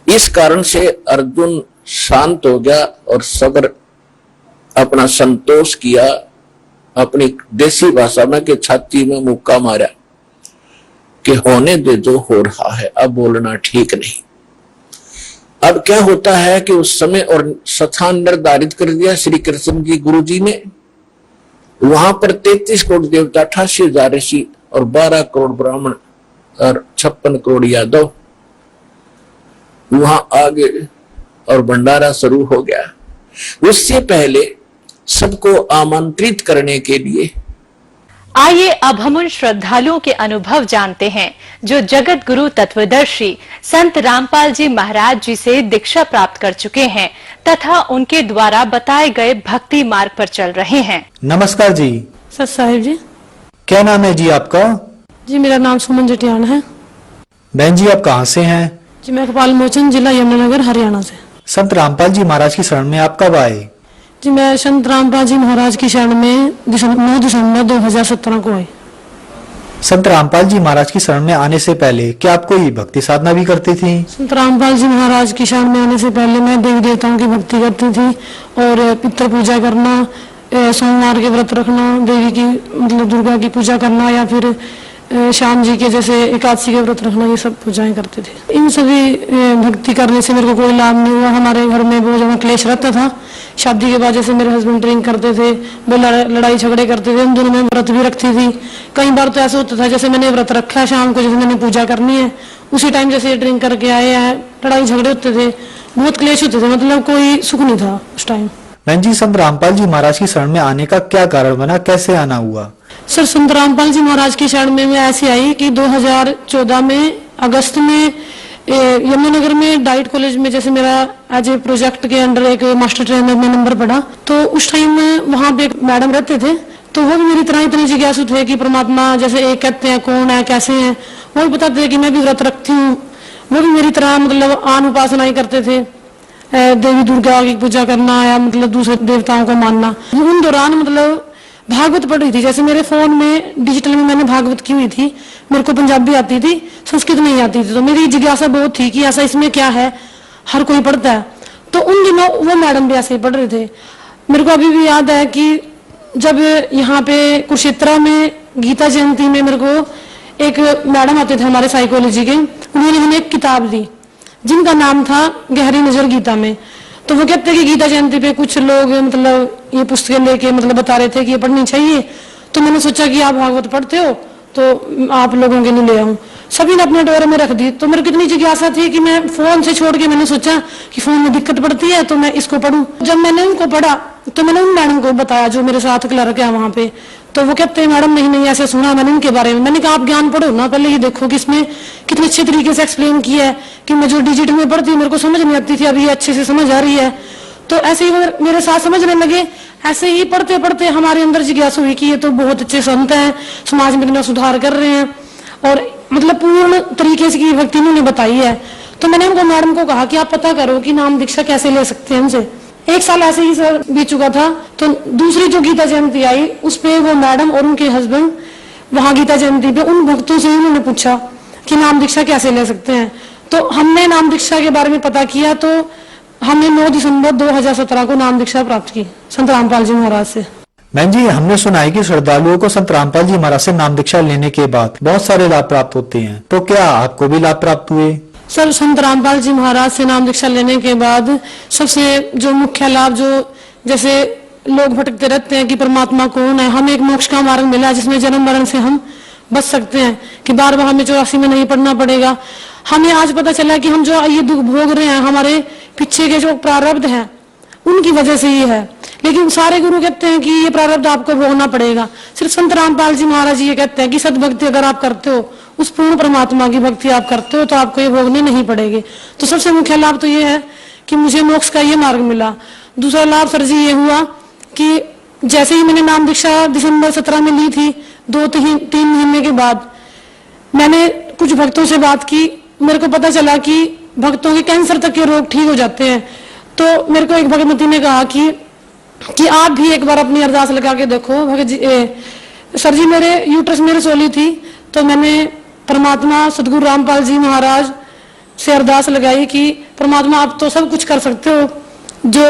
इस कारण से अर्जुन शांत हो गया और सब्र, अपना संतोष किया, अपनी देसी भाषा में कि छाती में मुक्का मारा कि होने दे जो हो रहा है, अब बोलना ठीक नहीं। अब क्या होता है कि उस समय और स्थान निर्धारित कर दिया श्री कृष्ण जी गुरु जी ने। वहां पर 33 करोड़ देवता, 88,000 ऋषि और 12 करोड़ ब्राह्मण और 56 करोड़ यादव वहां आगे और भंडारा शुरू हो गया। उससे पहले सबको आमंत्रित करने के लिए आइए अब हम उन श्रद्धालुओं के अनुभव जानते हैं जो जगत गुरु तत्वदर्शी संत रामपाल जी महाराज जी से दीक्षा प्राप्त कर चुके हैं तथा उनके द्वारा बताए गए भक्ति मार्ग पर चल रहे हैं। नमस्कार जी। सत साहिब जी। क्या नाम है जी आपका? जी मेरा नाम सुमन जटियान है। बहन जी आप कहाँ से हैं? जी मैं कपाल मोचन, जिला यमुनानगर, हरियाणा से। संत रामपाल जी महाराज की शरण में आप कब आए? जी मैं संत रामपाल जी महाराज की शरण में 9 दिसंबर 2017 को आई। संत रामपाल जी महाराज की शरण में आने से पहले क्या आप कोई भक्ति साधना भी करती थी? संत रामपाल जी महाराज की शरण में आने से पहले मैं देवी देवताओं की भक्ति करती थी और पितृ पूजा करना, सोमवार के व्रत रखना, देवी की मतलब दुर्गा की पूजा करना या फिर श्याम जी के जैसे एकादशी के व्रत रखना, ये सब पूजाएं करते थे। इन सभी भक्ति करने से मेरे को कोई लाभ नहीं हुआ। हमारे घर में बहुत ज्यादा क्लेश रहता था। शादी के बाद जैसे मेरे हस्बैंड ड्रिंक करते थे, वो लड़ाई झगड़े करते थे, उन दोनों में व्रत भी रखती थी। कई बार तो ऐसा होता था जैसे मैंने व्रत रखा है, शाम को जैसे मैंने पूजा करनी है उसी टाइम जैसे ड्रिंक करके आए हैं, लड़ाई झगड़े होते थे, बहुत क्लेश होते थे, मतलब कोई सुख नहीं था उस टाइम। बहन जी संत रामपाल जी महाराज की शरण में आने का क्या कारण बना, कैसे आना हुआ? सर संत रामपाल जी महाराज की शरण में मैं ऐसी आई कि 2014 में अगस्त में यमुनानगर में डाइट कॉलेज में जैसे मेरा एज ए प्रोजेक्ट के अंडर एक मास्टर ट्रेनर में नंबर पड़ा, तो उस टाइम वहां पे एक मैडम रहते थे, तो वो भी मेरी तरह इतने जिज्ञासु थे कि परमात्मा जैसे एक कहते हैं कौन है, कैसे है। वो भी बताते थे कि मैं भी व्रत रखती हूँ, वो भी मेरी तरह मतलब आन उपासनाएं करते थे, देवी दुर्गा की पूजा करना या मतलब दूसरे देवताओं को मानना। उन दौरान मतलब भागवत पढ़ रही थी, जैसे मेरे फोन में डिजिटल में मैंने भागवत की हुई थी, मेरे को पंजाबी आती थी, संस्कृत नहीं आती थी, तो मेरी जिज्ञासा बहुत थी कि ऐसा इसमें क्या है, हर कोई पढ़ता है। तो उन दिनों वो मैडम भी ऐसे ही पढ़ रहे थे। मेरे को अभी भी याद है कि जब यहाँ पे कुरुक्षेत्र में गीता जयंती में मेरे को एक मैडम आते थे हमारे साइकोलॉजी के, उन्होंने हमें एक किताब दी जिनका नाम था गहरी नजर गीता में। तो वो कहते कि गीता जयंती पे कुछ लोग मतलब ये पुस्तकें लेके मतलब बता रहे थे कि ये पढ़नी चाहिए, तो मैंने सोचा कि आप भागवत पढ़ते हो तो आप लोगों के लिए ले आऊं। सभी ने अपने डोरे में रख दी, तो मेरे को इतनी जिज्ञासा थी कि मैं फोन से छोड़ के मैंने सोचा कि फोन में दिक्कत पड़ती है तो मैं इसको पढूं। जब मैंने उनको पढ़ा तो मैंने उन मैडम को बताया जो मेरे साथ क्लर्क है वहां पे, तो वो कहते हैं मैडम नहीं ऐसे सुना मैंने उनके बारे में। मैंने कहा आप ज्ञान पढ़ो ना, पहले ये देखो कि इसमें कितने अच्छे तरीके से एक्सप्लेन किया है कि मैं जो डिजिटल में पढ़ती मेरे को समझ नहीं आती थी, अभी अच्छे से समझ आ रही है। तो ऐसे ही मेरे साथ समझने लगे। ऐसे ही पढ़ते पढ़ते हमारे अंदर जिज्ञासा हुई कि ये तो बहुत अच्छे संत हैं, समाज में इतना सुधार कर रहे हैं और मतलब पूर्ण तरीके से की भक्ति उन्होंने बताई है। तो मैंने उनको मैडम को कहा कि आप पता करो कि नाम दीक्षा कैसे ले सकते हैं हमसे। 1 साल ऐसे ही सर बीत चुका था, तो दूसरी जो गीता जयंती आई उस पे वो मैडम और उनके हस्बैंड वहां गीता जयंती पे उन भक्तों से उन्होंने पूछा कि नाम दीक्षा कैसे ले सकते हैं। तो हमने नाम दीक्षा के बारे में पता किया, तो हमने 9 दिसंबर 2017 को नाम दीक्षा प्राप्त की संत रामपाल जी महाराज से। बहन जी हमने सुना है कि श्रद्धालुओं को संत रामपाल जी महाराज से नाम दीक्षा लेने के बाद बहुत सारे लाभ प्राप्त होते हैं, तो क्या आपको भी लाभ प्राप्त हुए? सर संत रामपाल जी महाराज से नाम दीक्षा लेने के बाद सबसे जो मुख्य लाभ, जो जैसे लोग भटकते रहते हैं कि परमात्मा कौन है, हमें एक मोक्ष का मार्ग मिला जिसमें जन्म मरण से हम बच सकते हैं कि बार बार हमें 84 में नहीं पढ़ना पड़ेगा। हमें आज पता चला कि हम जो ये दुख भोग रहे हैं हमारे पीछे के जो प्रारब्ध है उनकी वजह से ही है, लेकिन सारे गुरु कहते हैं कि ये प्रारब्ध आपको भोगना पड़ेगा। सिर्फ संत रामपाल जी महाराज जी ये कहते हैं कि सदभक्ति अगर आप करते हो, उस पूर्ण परमात्मा की भक्ति आप करते हो, तो आपको ये भोगने नहीं पड़ेगे। तो सबसे मुख्य लाभ तो ये है कि मुझे मोक्ष का ये मार्ग मिला। दूसरा लाभ सर जी ये हुआ कि जैसे ही मैंने नाम दीक्षा दिसंबर 17 में ली थी, 2-3 महीने के बाद मैंने कुछ भक्तों से बात की, मेरे को पता चला कि भक्तों के कैंसर तक के रोग ठीक हो जाते हैं। तो मेरे को एक भगवती ने कहा कि आप भी एक बार अपनी अरदास लगा के देखो। भगत जी सर जी मेरे यूट्रस में रसोली थी, तो मैंने परमात्मा सदगुरु रामपाल जी महाराज से अरदास लगाई कि परमात्मा आप तो सब कुछ कर सकते हो, जो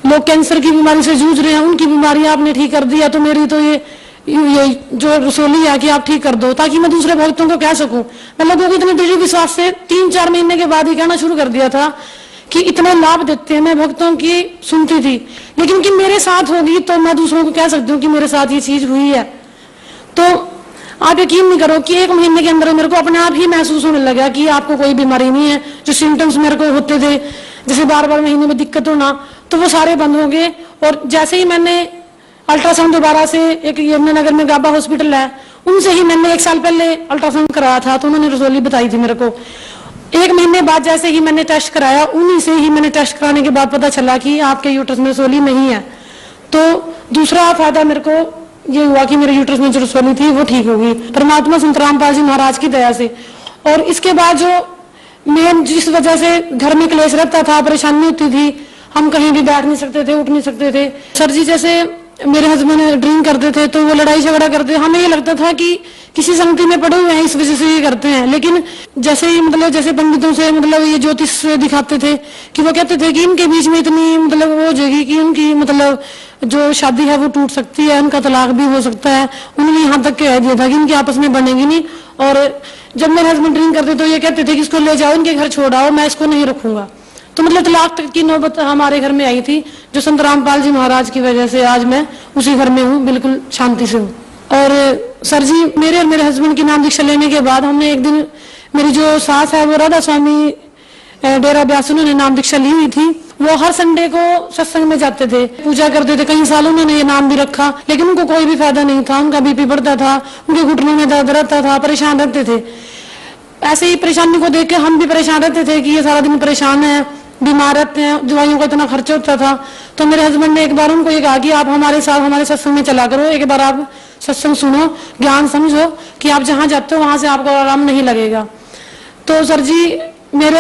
लोग कैंसर की बीमारी से जूझ रहे हैं उनकी बीमारी आपने ठीक कर दिया, तो मेरी तो ये जो रसोली है कि आप ठीक कर दो, ताकि मैं दूसरे भक्तों को कह सकूं। मैं लोगों को इतने दृढ़ विश्वास से 3-4 महीने के बाद ही कहना शुरू कर दिया था कि इतना लाभ देते हैं। मैं भक्तों की सुनती थी, लेकिन कि मेरे साथ होगी तो मैं दूसरों को कह सकती हूँ कि मेरे साथ ये चीज हुई है। तो आप यकीन नहीं करो कि 1 महीने के अंदर मेरे को अपने आप ही महसूस होने लगा कि आपको कोई बीमारी नहीं है। जो सिम्टम्स मेरे को होते थे, जैसे बार बार महीने में दिक्कत होना, तो वो सारे बंद हो गए। और जैसे ही मैंने अल्ट्रासाउंड दोबारा से, एक यमुनानगर में गाबा हॉस्पिटल है, उनसे ही मैंने 1 साल पहले अल्ट्रासाउंड कराया था, तो उन्होंने रसौली बताई थी मेरे को। 1 महीने बाद जैसे ही मैंने टेस्ट कराया, उन्हीं से ही मैंने टेस्ट कराने के बाद पता चला कि आपके यूट्रस में रसौली नहीं है। तो दूसरा फायदा मेरे को ये हुआ कि मेरे यूट्रस में जो रसौली थी वो ठीक हो गई, परमात्मा संत रामपाल जी महाराज की दया से। और इसके बाद जो मेन जिस वजह से घर में क्लेश रहता था, परेशानी होती थी, हम कहीं भी बैठ नहीं सकते थे, उठ नहीं सकते थे। सर जी जैसे मेरे हस्बैंड ड्रिंक करते थे तो वो लड़ाई झगड़ा करते, हमें ये लगता था कि किसी संगति में पड़े हुए हैं, इस वजह से ये करते हैं। लेकिन जैसे ही जैसे पंडितों से ये ज्योतिष दिखाते थे कि वो कहते थे कि इनके बीच में इतनी वो हो जाएगी कि उनकी जो शादी है वो टूट सकती है, उनका तलाक भी हो सकता है। उन्होंने यहाँ तक कह दिया था कि इनके आपस में बनेगी नहीं। और जब मेरे हस्बैंड ड्रिंक करते तो ये कहते थे कि इसको ले जाओ, इनके घर छोड़ाओ, मैं इसको नहीं रखूंगा। तो तलाक तक की नौबत हमारे घर में आई थी, जो संत रामपाल जी महाराज की वजह से आज मैं उसी घर में हूँ, बिल्कुल शांति से हूँ। और सर जी मेरे और मेरे हस्बैंड की नाम दीक्षा लेने के बाद हमने एक दिन, मेरी जो सास है वो राधा स्वामी डेरा ब्यास, उन्होंने नाम दीक्षा ली हुई थी। वो हर संडे को सत्संग में जाते थे, पूजा करते थे। कई साल उन्होंने ये नाम भी रखा, लेकिन उनको कोई भी फायदा नहीं था। उनका बीपी बढ़ता था, उनके घुटनों में दर्द रहता था, परेशान रहते थे। ऐसे ही परेशानी को देख के हम भी परेशान रहते थे कि ये सारा दिन परेशान है, बीमार रहते हैं, दवाइयों का इतना खर्चा होता था। तो मेरे हस्बैंड ने एक बार उनको ये कहा कि आप हमारे साथ हमारे सत्संग में चला करो, एक बार आप सत्संग सुनो, ज्ञान समझो कि आप जहाँ जाते हो वहां से आपको आराम नहीं लगेगा। तो सर जी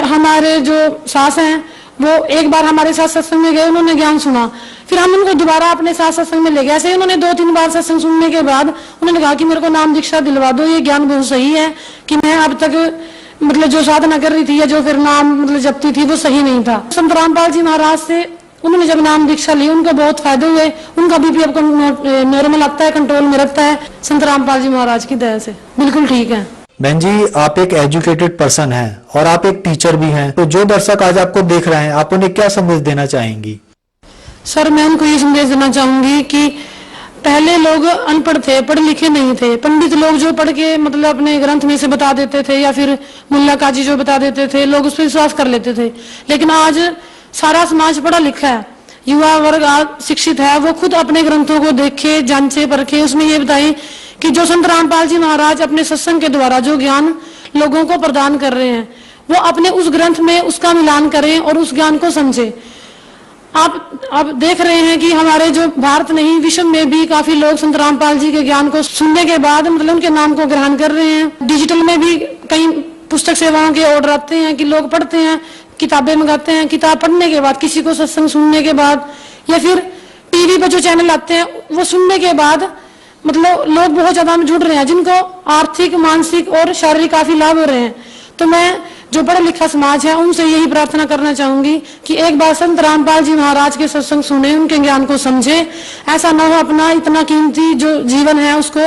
हमारे जो सास हैं वो एक बार हमारे साथ सत्संग में गए, उन्होंने ज्ञान सुना, फिर हम उनको दोबारा अपने साथ सत्संग में ले गए। ऐसे ही उन्होंने 2-3 बार सत्संग सुनने के बाद उन्होंने कहा कि मेरे को नाम दीक्षा दिलवा दो, ये ज्ञान बहुत सही है कि मैं अब तक जो साधना कर रही थी या जो फिर नाम जपती थी वो सही नहीं था। संत रामपाल जी महाराज से उन्होंने जब नाम दीक्षा ली, उनको बहुत फायदे हुए। उनका बीपी अब नॉर्मल आता है, कंट्रोल में रहता है, संत रामपाल जी महाराज की दया से बिल्कुल ठीक है। बहन जी आप एक एजुकेटेड पर्सन हैं और आप एक टीचर भी हैं, तो जो दर्शक आज आपको देख रहे हैं आप उन्हें क्या संदेश देना चाहेंगी? सर मैं उनको ये संदेश देना चाहूंगी कि पहले लोग अनपढ़ थे, पढ़े लिखे नहीं थे। पंडित लोग जो पढ़ के अपने ग्रंथ में से बता देते थे या फिर मुल्ला काजी जो बता देते थे, लोग उस पर विश्वास कर लेते थे। लेकिन आज सारा समाज पढ़ा लिखा है, युवा वर्ग आज शिक्षित है, वो खुद अपने ग्रंथों को देखे, जांचे, परखे, उसमें ये बताएं कि जो संत रामपाल जी महाराज अपने सत्संग के द्वारा जो ज्ञान लोगों को प्रदान कर रहे हैं, वो अपने उस ग्रंथ में उसका मिलान करें और उस ज्ञान को समझे। आप देख रहे हैं कि हमारे जो भारत नहीं विश्व में भी काफी लोग संत रामपाल जी के ज्ञान को सुनने के बाद उनके नाम को ग्रहण कर रहे हैं। डिजिटल में भी कई पुस्तक सेवाओं के ऑर्डर आते हैं कि लोग पढ़ते हैं, किताबें मंगाते हैं। किताब पढ़ने के बाद, किसी को सत्संग सुनने के बाद, या फिर टीवी पर जो चैनल आते हैं वो सुनने के बाद लोग बहुत ज्यादा जुड़ रहे हैं, जिनको आर्थिक, मानसिक और शारीरिक काफी लाभ हो रहे हैं। तो मैं जो पढ़ा लिखा समाज है उनसे यही प्रार्थना करना चाहूंगी कि एक बार संत रामपाल जी महाराज के सत्संग सुने, उनके ज्ञान को समझे। ऐसा ना हो अपना इतना कीमती जो जीवन है उसको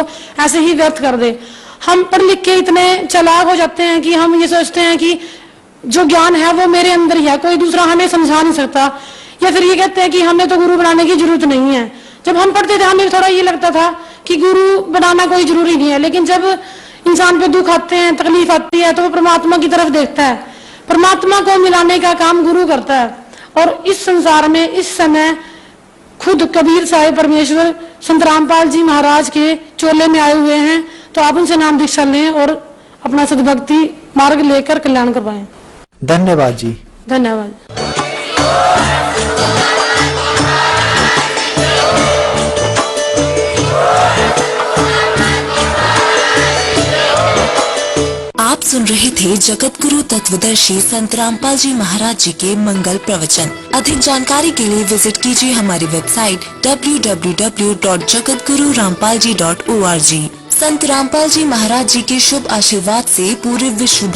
ऐसे ही व्यर्थ कर दे। हम पढ़ लिख के इतने चालाक हो जाते हैं कि हम ये सोचते हैं कि जो ज्ञान है वो मेरे अंदर ही है, कोई दूसरा हमें समझा नहीं सकता। या फिर ये कहते हैं कि हमें तो गुरु बनाने की जरूरत नहीं है। जब हम पढ़ते थे हमें थोड़ा ये लगता था कि गुरु बनाना कोई जरूरी नहीं है, लेकिन जब इंसान पे दुख आते हैं, तकलीफ आती है, तो वो परमात्मा की तरफ देखता है। परमात्मा को मिलाने का काम गुरु करता है। और इस संसार में इस समय खुद कबीर साहिब परमेश्वर संत रामपाल जी महाराज के चोले में आए हुए हैं, तो आप उनसे नाम दीक्षा लें और अपना सद्भक्ति मार्ग लेकर कल्याण करवाएं। धन्यवाद जी। धन्यवाद। आप सुन रहे थे जगत गुरु तत्वदर्शी संत रामपाल जी महाराज जी के मंगल प्रवचन। अधिक जानकारी के लिए विजिट कीजिए हमारी वेबसाइट www.jagatgururampalji.org। संत रामपाल जी महाराज जी के शुभ आशीर्वाद से पूरे विश्व